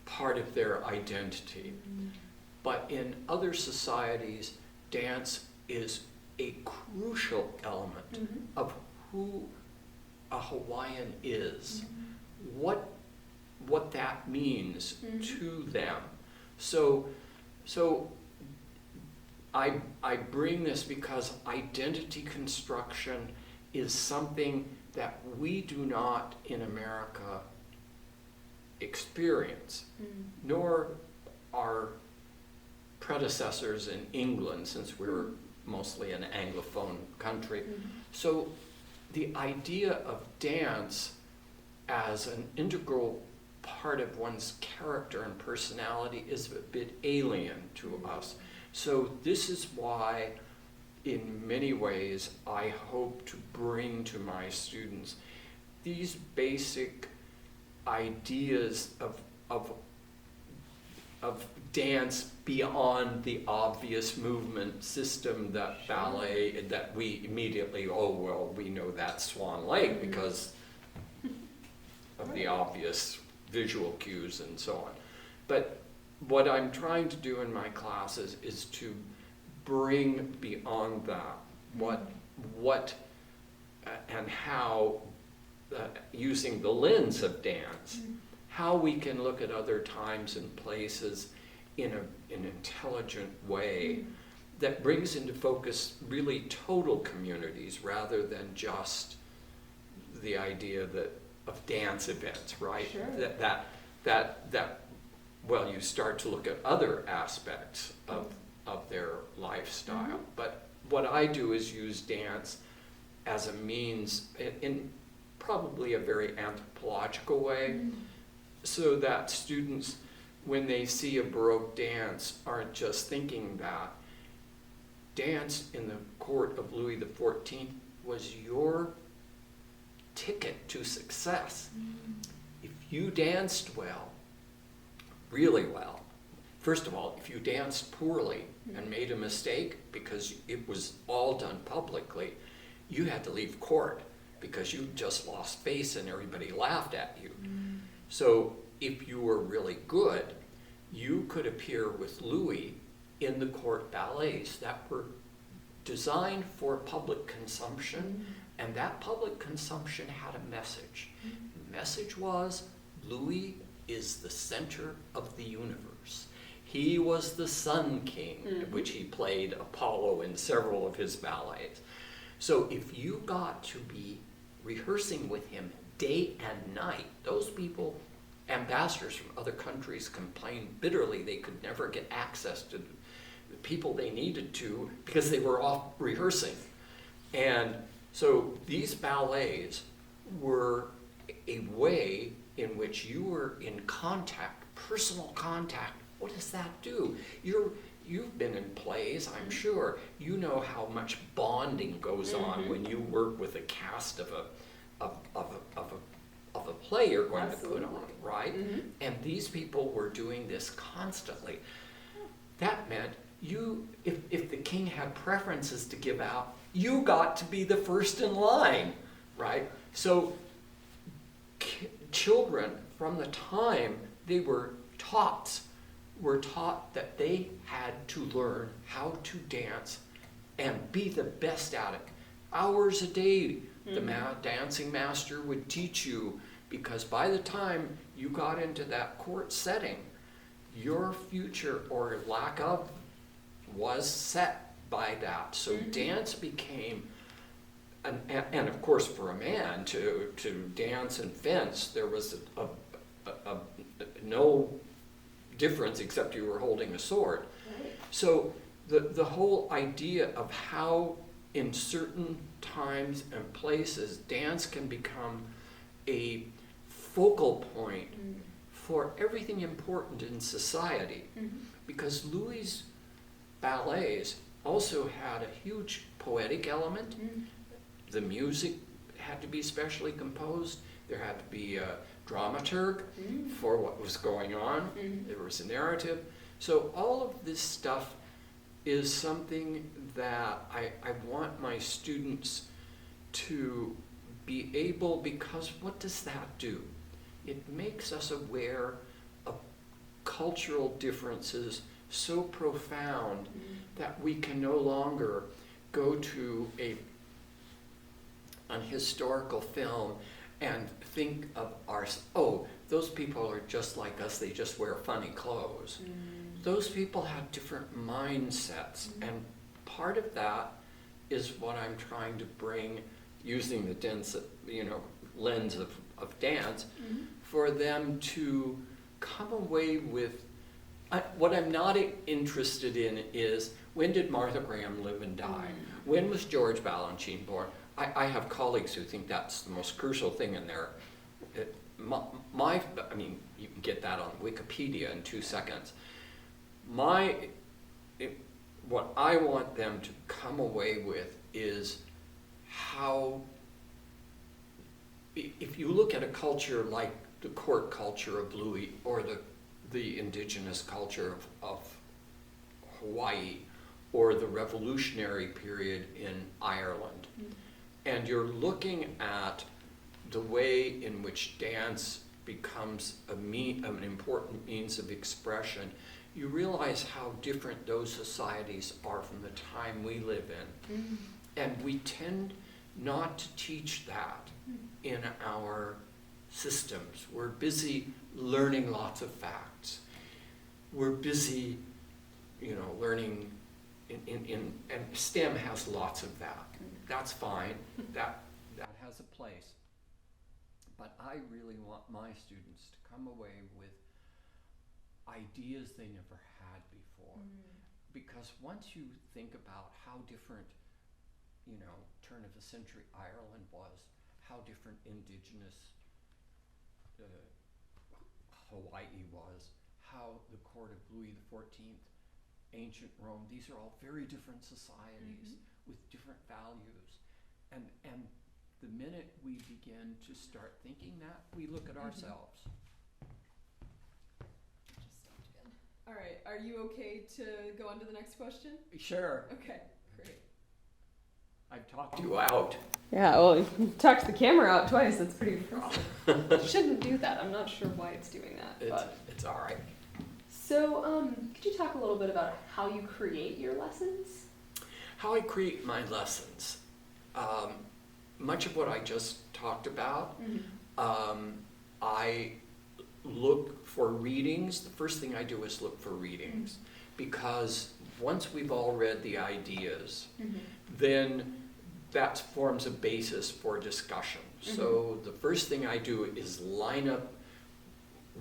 part of their identity. But in other societies, dance is a crucial element of who a Hawaiian is, what that means to them. So I bring this because identity construction is something that we do not in America experience, nor our predecessors in England, since we're mostly an Anglophone country. So the idea of dance as an integral part of one's character and personality is a bit alien to us. So this is why, in many ways, I hope to bring to my students these basic ideas of dance beyond the obvious movement system that ballet, that we immediately, oh, well, we know that's Swan Lake because of the obvious visual cues and so on. But what I'm trying to do in my classes is to bring beyond that what and how, using the lens of dance, how we can look at other times and places in an intelligent way that brings into focus really total communities rather than just the idea of dance events, right? Sure. That well, you start to look at other aspects of their lifestyle. But what I do is use dance as a means in probably a very anthropological way, so that students, when they see a Baroque dance, aren't just thinking that dance in the court of Louis XIV was your ticket to success. If you danced well, really well, first of all, if you danced poorly and made a mistake because it was all done publicly, you had to leave court because you just lost face and everybody laughed at you. So if you were really good, you could appear with Louis in the court ballets that were designed for public consumption, and that public consumption had a message. The message was, Louis is the center of the universe. He was the Sun King, which he played Apollo in several of his ballets. So if you got to be rehearsing with him day and night, those people, ambassadors from other countries, complained bitterly they could never get access to the people they needed to because they were off rehearsing. And so these ballets were a way in which you were in contact, personal contact. What does that do? You've been in plays, I'm sure. You know how much bonding goes on when you work with a cast of a play you're going to put on, right? And these people were doing this constantly. That meant if the king had preferences to give out, you got to be the first in line, right? So children, from the time they were taught that they had to learn how to dance and be the best at it. Hours a day, the dancing master would teach you, because by the time you got into that court setting, your future or lack of was set by that. So dance became, and of course for a man to dance and fence, there was no difference except you were holding a sword. Right. So the whole idea of how in certain times and places dance can become a focal point for everything important in society, because Louis' ballets also had a huge poetic element. The music had to be specially composed. There had to be a dramaturg for what was going on. There was a narrative. So all of this stuff is something that I want my students to be able, because what does that do? It makes us aware of cultural differences so profound that we can no longer go to an historical film and think of those people are just like us, they just wear funny clothes. Those people have different mindsets, and part of that is what I'm trying to bring, using the dense, lens of dance, for them to come away with. What I'm not interested in is, when did Martha Graham live and die? When was George Balanchine born? I have colleagues who think that's the most crucial thing in their I mean, you can get that on Wikipedia in 2 seconds. What I want them to come away with is how, if you look at a culture like the court culture of Louis or the indigenous culture of Hawaii or the revolutionary period in Ireland, and you're looking at the way in which dance becomes an important means of expression, you realize how different those societies are from the time we live in. And we tend not to teach that in our systems. We're busy learning lots of facts. We're busy, learning and STEM has lots of that. That's fine. That has a place. But I really want my students to come away with ideas they never had before. Because once you think about how different, turn of the century Ireland was, how different indigenous Hawaii was, how the court of Louis XIV, ancient Rome, these are all very different societies with different values. And the minute we begin to start thinking that, we look at ourselves. All right, are you okay to go on to the next question? Sure. Okay, great. I've talked you out. Yeah, well, you talked the camera out twice. That's pretty impressive. Shouldn't do that. I'm not sure why it's doing that. It's all right. So, could you talk a little bit about how you create your lessons? How I create my lessons. Much of what I just talked about, I look for readings. The first thing I do is look for readings, because once we've all read the ideas, then that forms a basis for discussion. So the first thing I do is line up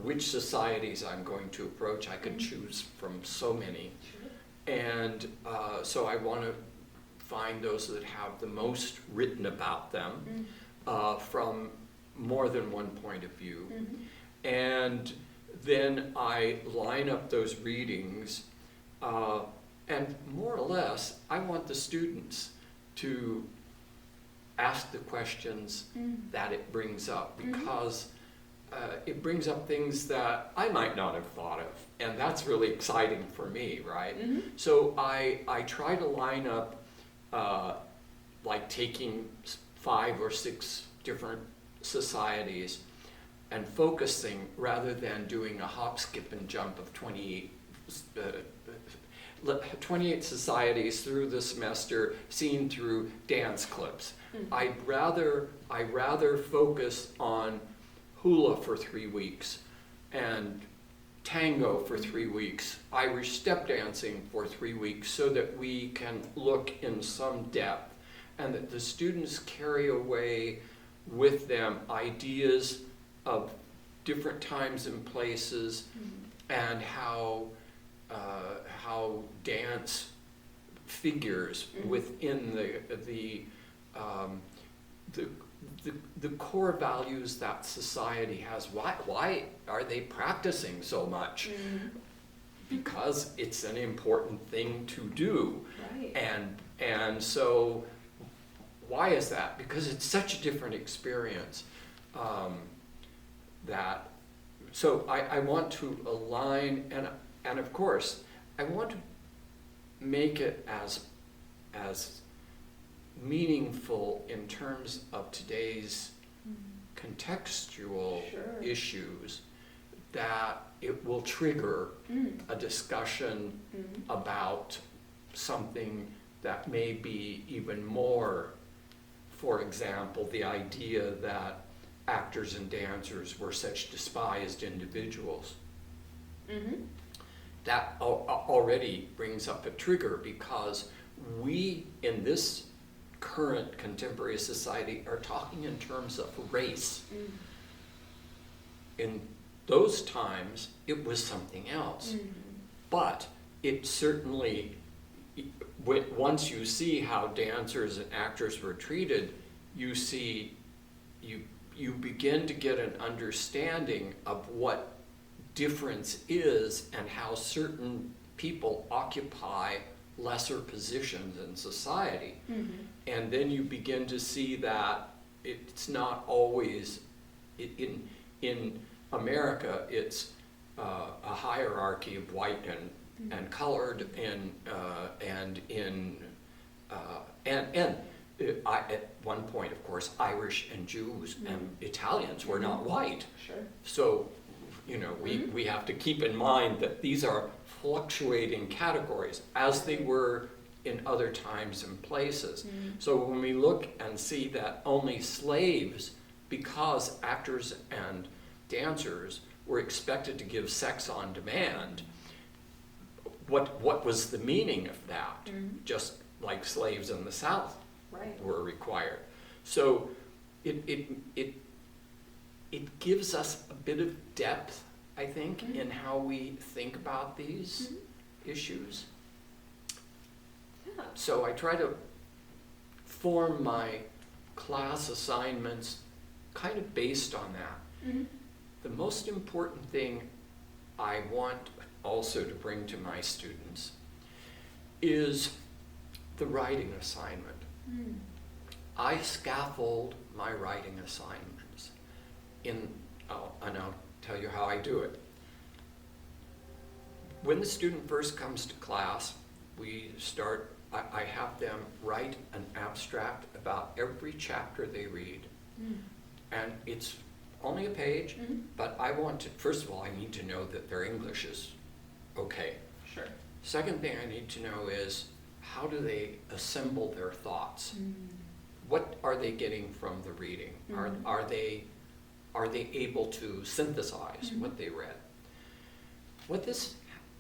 which societies I'm going to approach. I could choose from so many. And so I want to find those that have the most written about them from more than one point of view. And then I line up those readings, and more or less, I want the students to ask the questions that it brings up, because it brings up things that I might not have thought of, and that's really exciting for me, right? So I try to line up, like taking 5 or 6 different societies and focusing rather than doing a hop, skip, and jump of 28 societies through the semester seen through dance clips. I'd rather focus on hula for 3 weeks and tango for 3 weeks, Irish step dancing for 3 weeks, so that we can look in some depth and that the students carry away with them ideas of different times and places and how dance figures within the core values that society has. Why are they practicing so much? Because it's an important thing to do. Right. And so why is that? Because it's such a different experience. So I want to align, and of course I want to make it as meaningful in terms of today's contextual issues, that it will trigger a discussion about something that may be even more. For example, the idea that actors and dancers were such despised individuals. That already brings up a trigger, because we in this current contemporary society are talking in terms of race. In those times, it was something else. But it certainly, once you see how dancers and actors were treated, you you begin to get an understanding of what difference is and how certain people occupy lesser positions in society. And then you begin to see that it's not always, in America, it's a hierarchy of white and colored, and at one point, of course, Irish and Jews and Italians were not white. Sure. So, we have to keep in mind that these are fluctuating categories, as they were in other times and places. So when we look and see that only slaves, because actors and dancers were expected to give sex on demand, what was the meaning of that? Just like slaves in the South were required. So it gives us a bit of depth, I think, in how we think about these issues. Yeah. So I try to form my class assignments kind of based on that. The most important thing I want also to bring to my students is the writing assignment. I scaffold my writing assignments and I'll tell you how I do it. When the student first comes to class, I have them write an abstract about every chapter they read. And it's only a page, but first of all, I need to know that their English is okay. Sure. Second thing I need to know is, how do they assemble their thoughts? What are they getting from the reading? Are they able to synthesize what they read? What this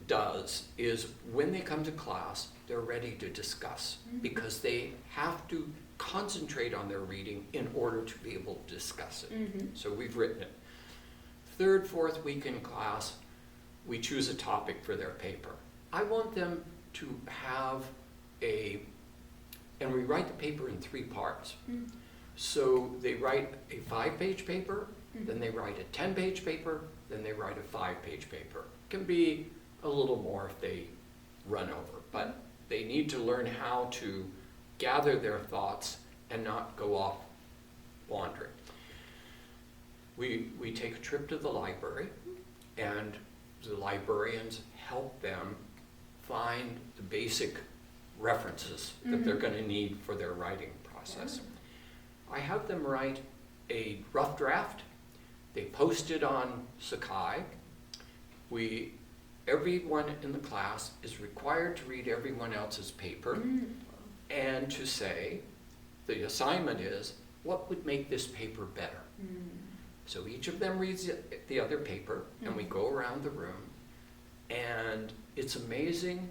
does is, when they come to class, they're ready to discuss, because they have to concentrate on their reading in order to be able to discuss it. So we've written it. Third, fourth week in class, we choose a topic for their paper. I want them to have and we write the paper in 3 parts. So they write a 5-page paper, then they write a 10-page paper, then they write a 5-page paper. It can be a little more if they run over, but they need to learn how to gather their thoughts and not go off wandering. We take a trip to the library, and the librarians help them find the basic references that they're going to need for their writing process. I have them write a rough draft. They post it on Sakai. Everyone in the class is required to read everyone else's paper and to say, the assignment is, what would make this paper better? So each of them reads the other paper, and we go around the room, and it's amazing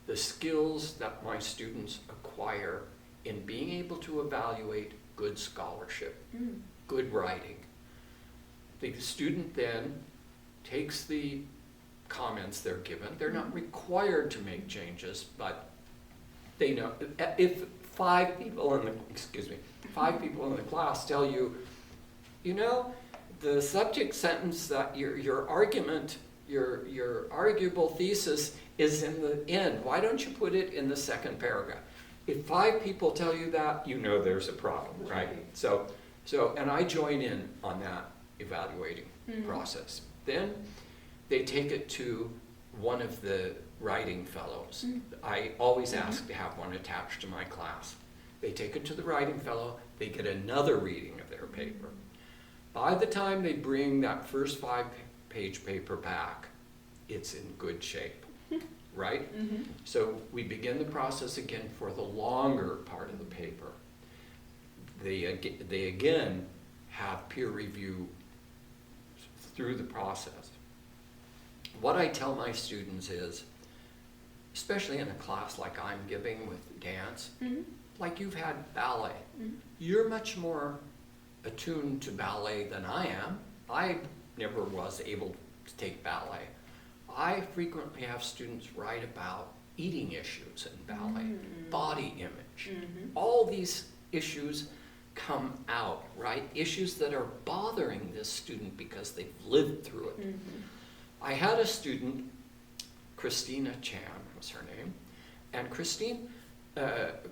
the skills that my students acquire in being able to evaluate good scholarship, good writing. The student then takes the comments they're given. They're not required to make changes, but they know if 5 people in the class tell you, the subject sentence that your argument, your arguable thesis is in the end. Why don't you put it in the second paragraph? If 5 people tell you that, there's a problem, right? So, and I join in on that evaluating process. Then they take it to one of the writing fellows. I always ask to have one attached to my class. They take it to the writing fellow, they get another reading of their paper. By the time they bring that first 5-page paper back, it's in good shape, right? So we begin the process again for the longer part of the paper. They again have peer review through the process. What I tell my students is, especially in a class like I'm giving with dance, like you've had ballet, you're much more attuned to ballet than I am. I never was able to take ballet. I frequently have students write about eating issues in ballet, body image, all these issues come out, right? Issues that are bothering this student because they've lived through it. Mm-hmm. I had a student, Christina Chan was her name, and Christine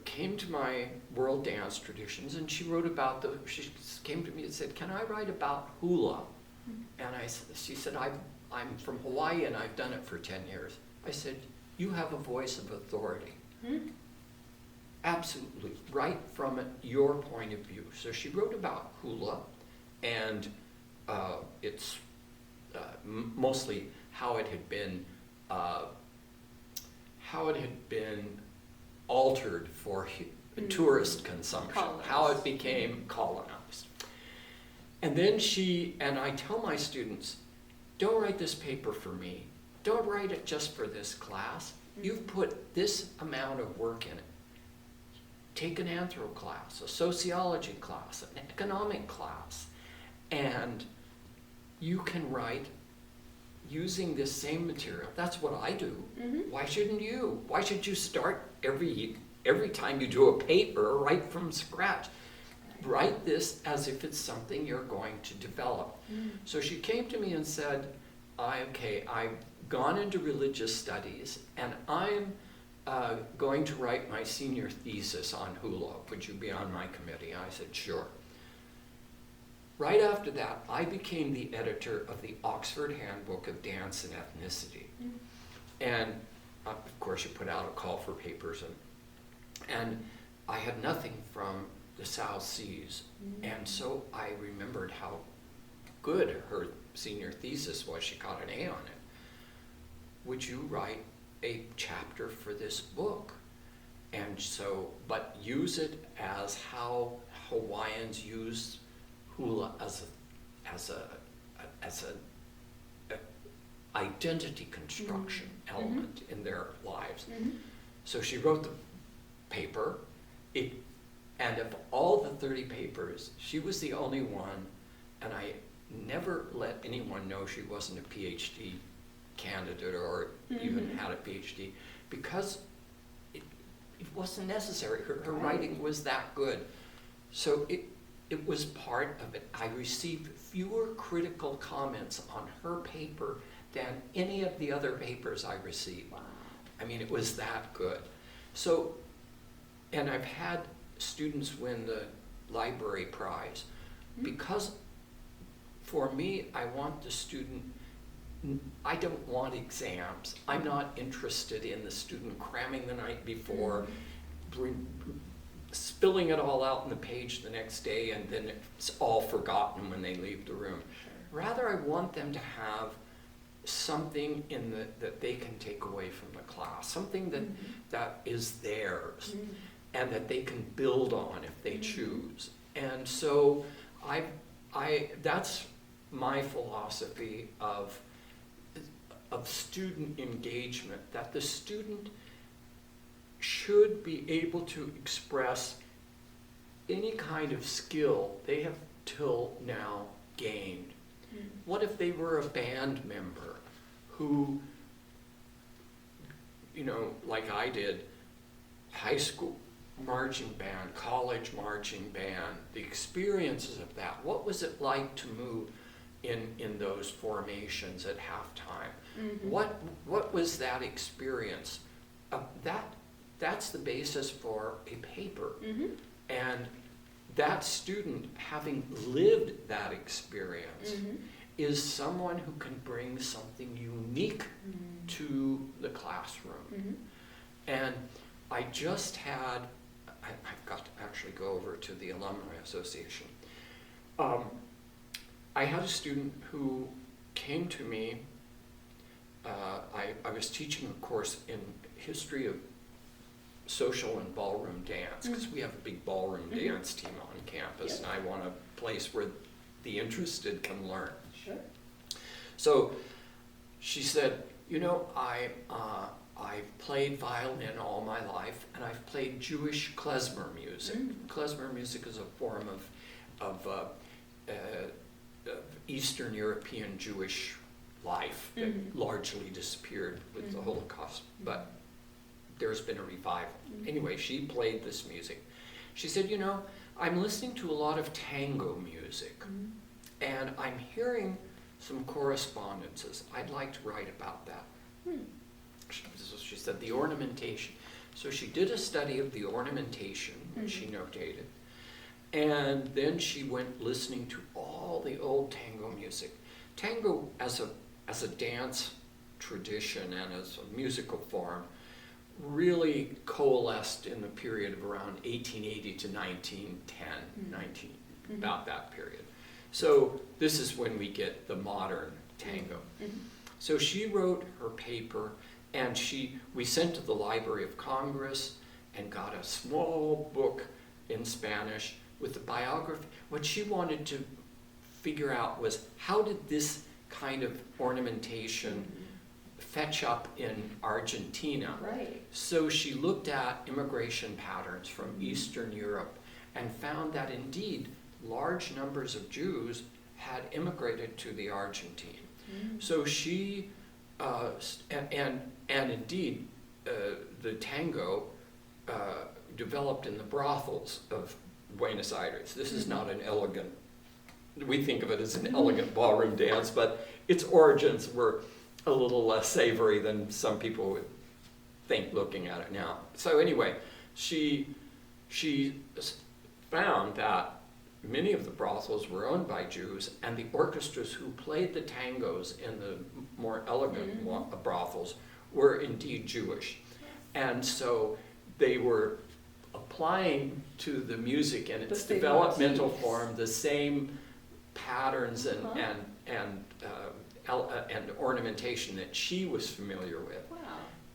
came to my world dance traditions, and she wrote about she came to me and said, "Can I write about hula?" And she said, I'm from Hawaii and I've done it for 10 years. I said, "You have a voice of authority." Mm-hmm. Absolutely, right from your point of view. So she wrote about hula, and it's mostly how it had been altered for tourist consumption, how it became colonized. And then I tell my students, don't write this paper for me. Don't write it just for this class. You've put this amount of work in it. Take an anthro class, a sociology class, an economic class, and you can write using this same material. That's what I do. Mm-hmm. Why shouldn't you? Why should you start every time you do a paper right from scratch? Write this as if it's something you're going to develop. Mm. So she came to me and said, I've gone into religious studies and I'm going to write my senior thesis on hula. Would you be on my committee? I said, sure. Right after that, I became the editor of the Oxford Handbook of Dance and Ethnicity. Mm. And of course, you put out a call for papers, and I had nothing from the South Seas. Mm. And so I remembered how good her senior thesis was. She got an A on it. Would you write a chapter for this book? And so, but use it as how Hawaiians use hula as a identity construction element in their lives. Mm-hmm. So she wrote the paper. And of all the 30 papers, she was the only one, and I never let anyone know she wasn't a PhD candidate or even had a PhD, because it wasn't necessary. Her writing was that good. So it was part of it. I received fewer critical comments on her paper than any of the other papers I received. Wow. I mean, it was that good. So, and I've had students win the library prize because for me, I want the student, I don't want exams. I'm not interested in the student cramming the night before, spilling it all out on the page the next day, and then it's all forgotten when they leave the room. Sure. Rather, I want them to have something that they can take away from the class, something that is theirs, and that they can build on if they choose. And so that's my philosophy of student engagement, that the student should be able to express any kind of skill they have till now gained. What if they were a band member who, like I did, high school marching band, college marching band, the experiences of that. What was it like to move in those formations at halftime? Mm-hmm. What was that experience? That's the basis for a paper. Mm-hmm. And that student, having lived that experience, is someone who can bring something unique to the classroom. And I just had, I've got to actually go over to the Alumni Association. I had a student who came to me. I was teaching a course in history of social and ballroom dance, because we have a big ballroom dance team on campus, and I want a place where the interested can learn. Sure. So she said, I've played violin all my life, and I've played Jewish klezmer music. Klezmer music is a form of Eastern European Jewish life that largely disappeared with the Holocaust, but there's been a revival. Anyway, she played this music. She said, I'm listening to a lot of tango music, and I'm hearing some correspondences. I'd like to write about that. She said the ornamentation. So she did a study of the ornamentation, which she notated, and then she went listening to all the old tango music. Tango as a dance tradition and as a musical form really coalesced in the period of around 1880 to 1910, about that period. So this is when we get the modern tango. So she wrote her paper, and we sent to the Library of Congress and got a small book in Spanish with the biography. What she wanted to figure out was, how did this kind of ornamentation fetch up in Argentina? Right. So she looked at immigration patterns from Eastern Europe and found that indeed large numbers of Jews had immigrated to the Argentine. So she, and indeed, the tango developed in the brothels of Buenos Aires. This is not an elegant, we think of it as an elegant ballroom dance, but its origins were a little less savory than some people would think looking at it now. So anyway, she found that many of the brothels were owned by Jews, and the orchestras who played the tangos in the more elegant brothels were indeed Jewish. And so they were applying to the music in its developmental form the same patterns and ornamentation that she was familiar with. Wow.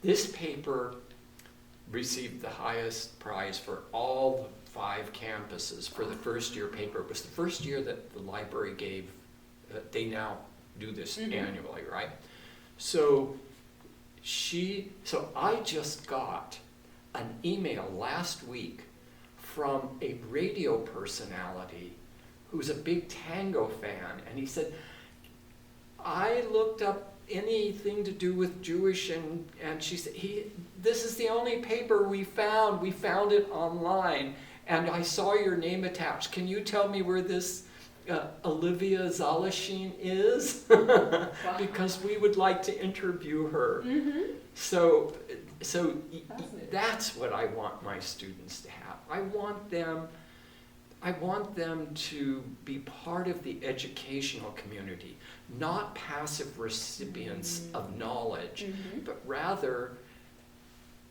This paper received the highest prize for all the 5 campuses for the first year paper. It was the first year that the library gave, they now do this annually, right? So I just got an email last week from a radio personality who's a big tango fan, and he said, I looked up anything to do with Jewish, and she said, this is the only paper we found it online, and I saw your name attached. Can you tell me where this Olivia Zalashin is? Because we would like to interview her. So that's what I want my students to have. I want them to be part of the educational community, not passive recipients of knowledge, but rather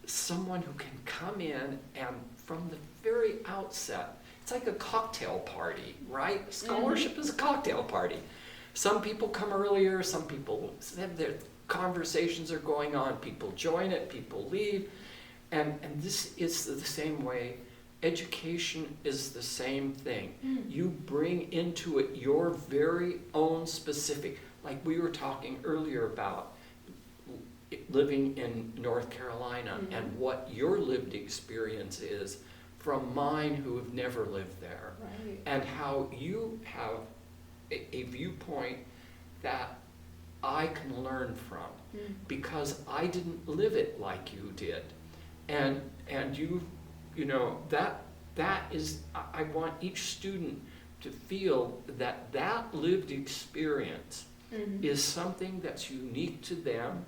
someone who can come in and from the very outset, it's like a cocktail party, right? Scholarship is a cocktail party. Some people come earlier, some people have their conversations are going on, people join it, people leave, and this is the same way. Education is the same thing. You bring into it your very own specific, like we were talking earlier about living in North Carolina and what your lived experience is from mine who have never lived there. Right. And how you have a viewpoint that I can learn from because I didn't live it like you did. And you know, that is, I want each student to feel that lived experience is something that's unique to them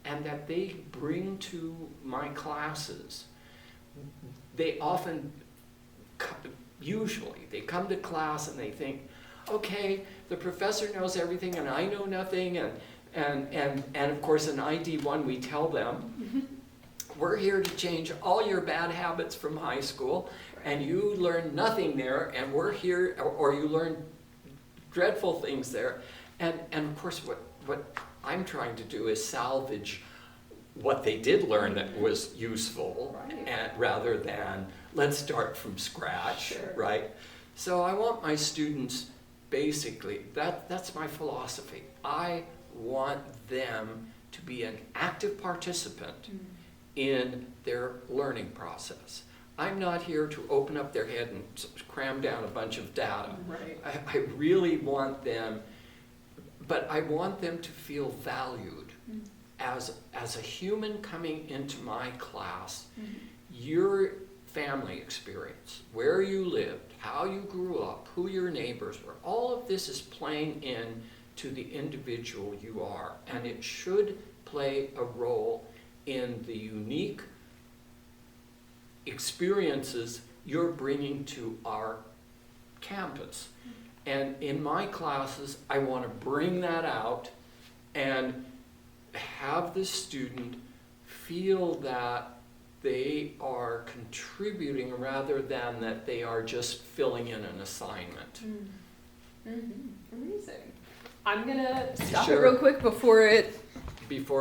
and that they bring to my classes. They often, usually, they come to class and they think, okay, the professor knows everything and I know nothing, and of course in ID1 we tell them, we're here to change all your bad habits from high school, and you learn nothing there, and we're here, or you learn dreadful things there. And of course what I'm trying to do is salvage what they did learn that was useful, and rather than let's start from scratch, right? So I want my students, basically, that's my philosophy. I want them to be an active participant in their learning process. I'm not here to open up their head and cram down a bunch of data. Right. I really want them, but I want them to feel valued as a human coming into my class. You're family experience, where you lived, how you grew up, who your neighbors were. All of this is playing in to the individual you are, and it should play a role in the unique experiences you're bringing to our campus. And in my classes, I want to bring that out and have the student feel that they are contributing rather than that they are just filling in an assignment. Amazing. I'm gonna stop Sure. it real quick before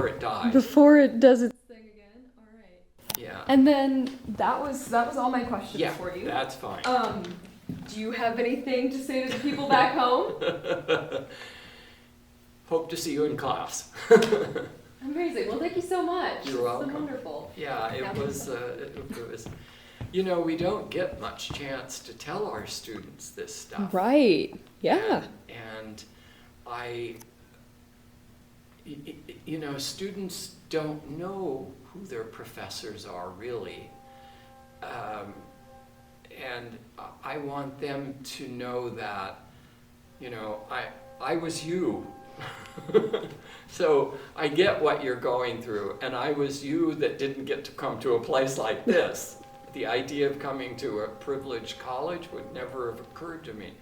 it dies. Before it does its thing again. All right. Yeah. And then that was all my questions for you. That's fine. Do you have anything to say to the people back home? Hope to see you in class. Amazing. Well, thank you so much. You're welcome. It's been wonderful. Yeah, it was, you know, we don't get much chance to tell our students this stuff. Right. Yeah. And you know, students don't know who their professors are really. And I want them to know that, you know, I was you. So I get what you're going through, and I was you that didn't get to come to a place like this. The idea of coming to a privileged college would never have occurred to me.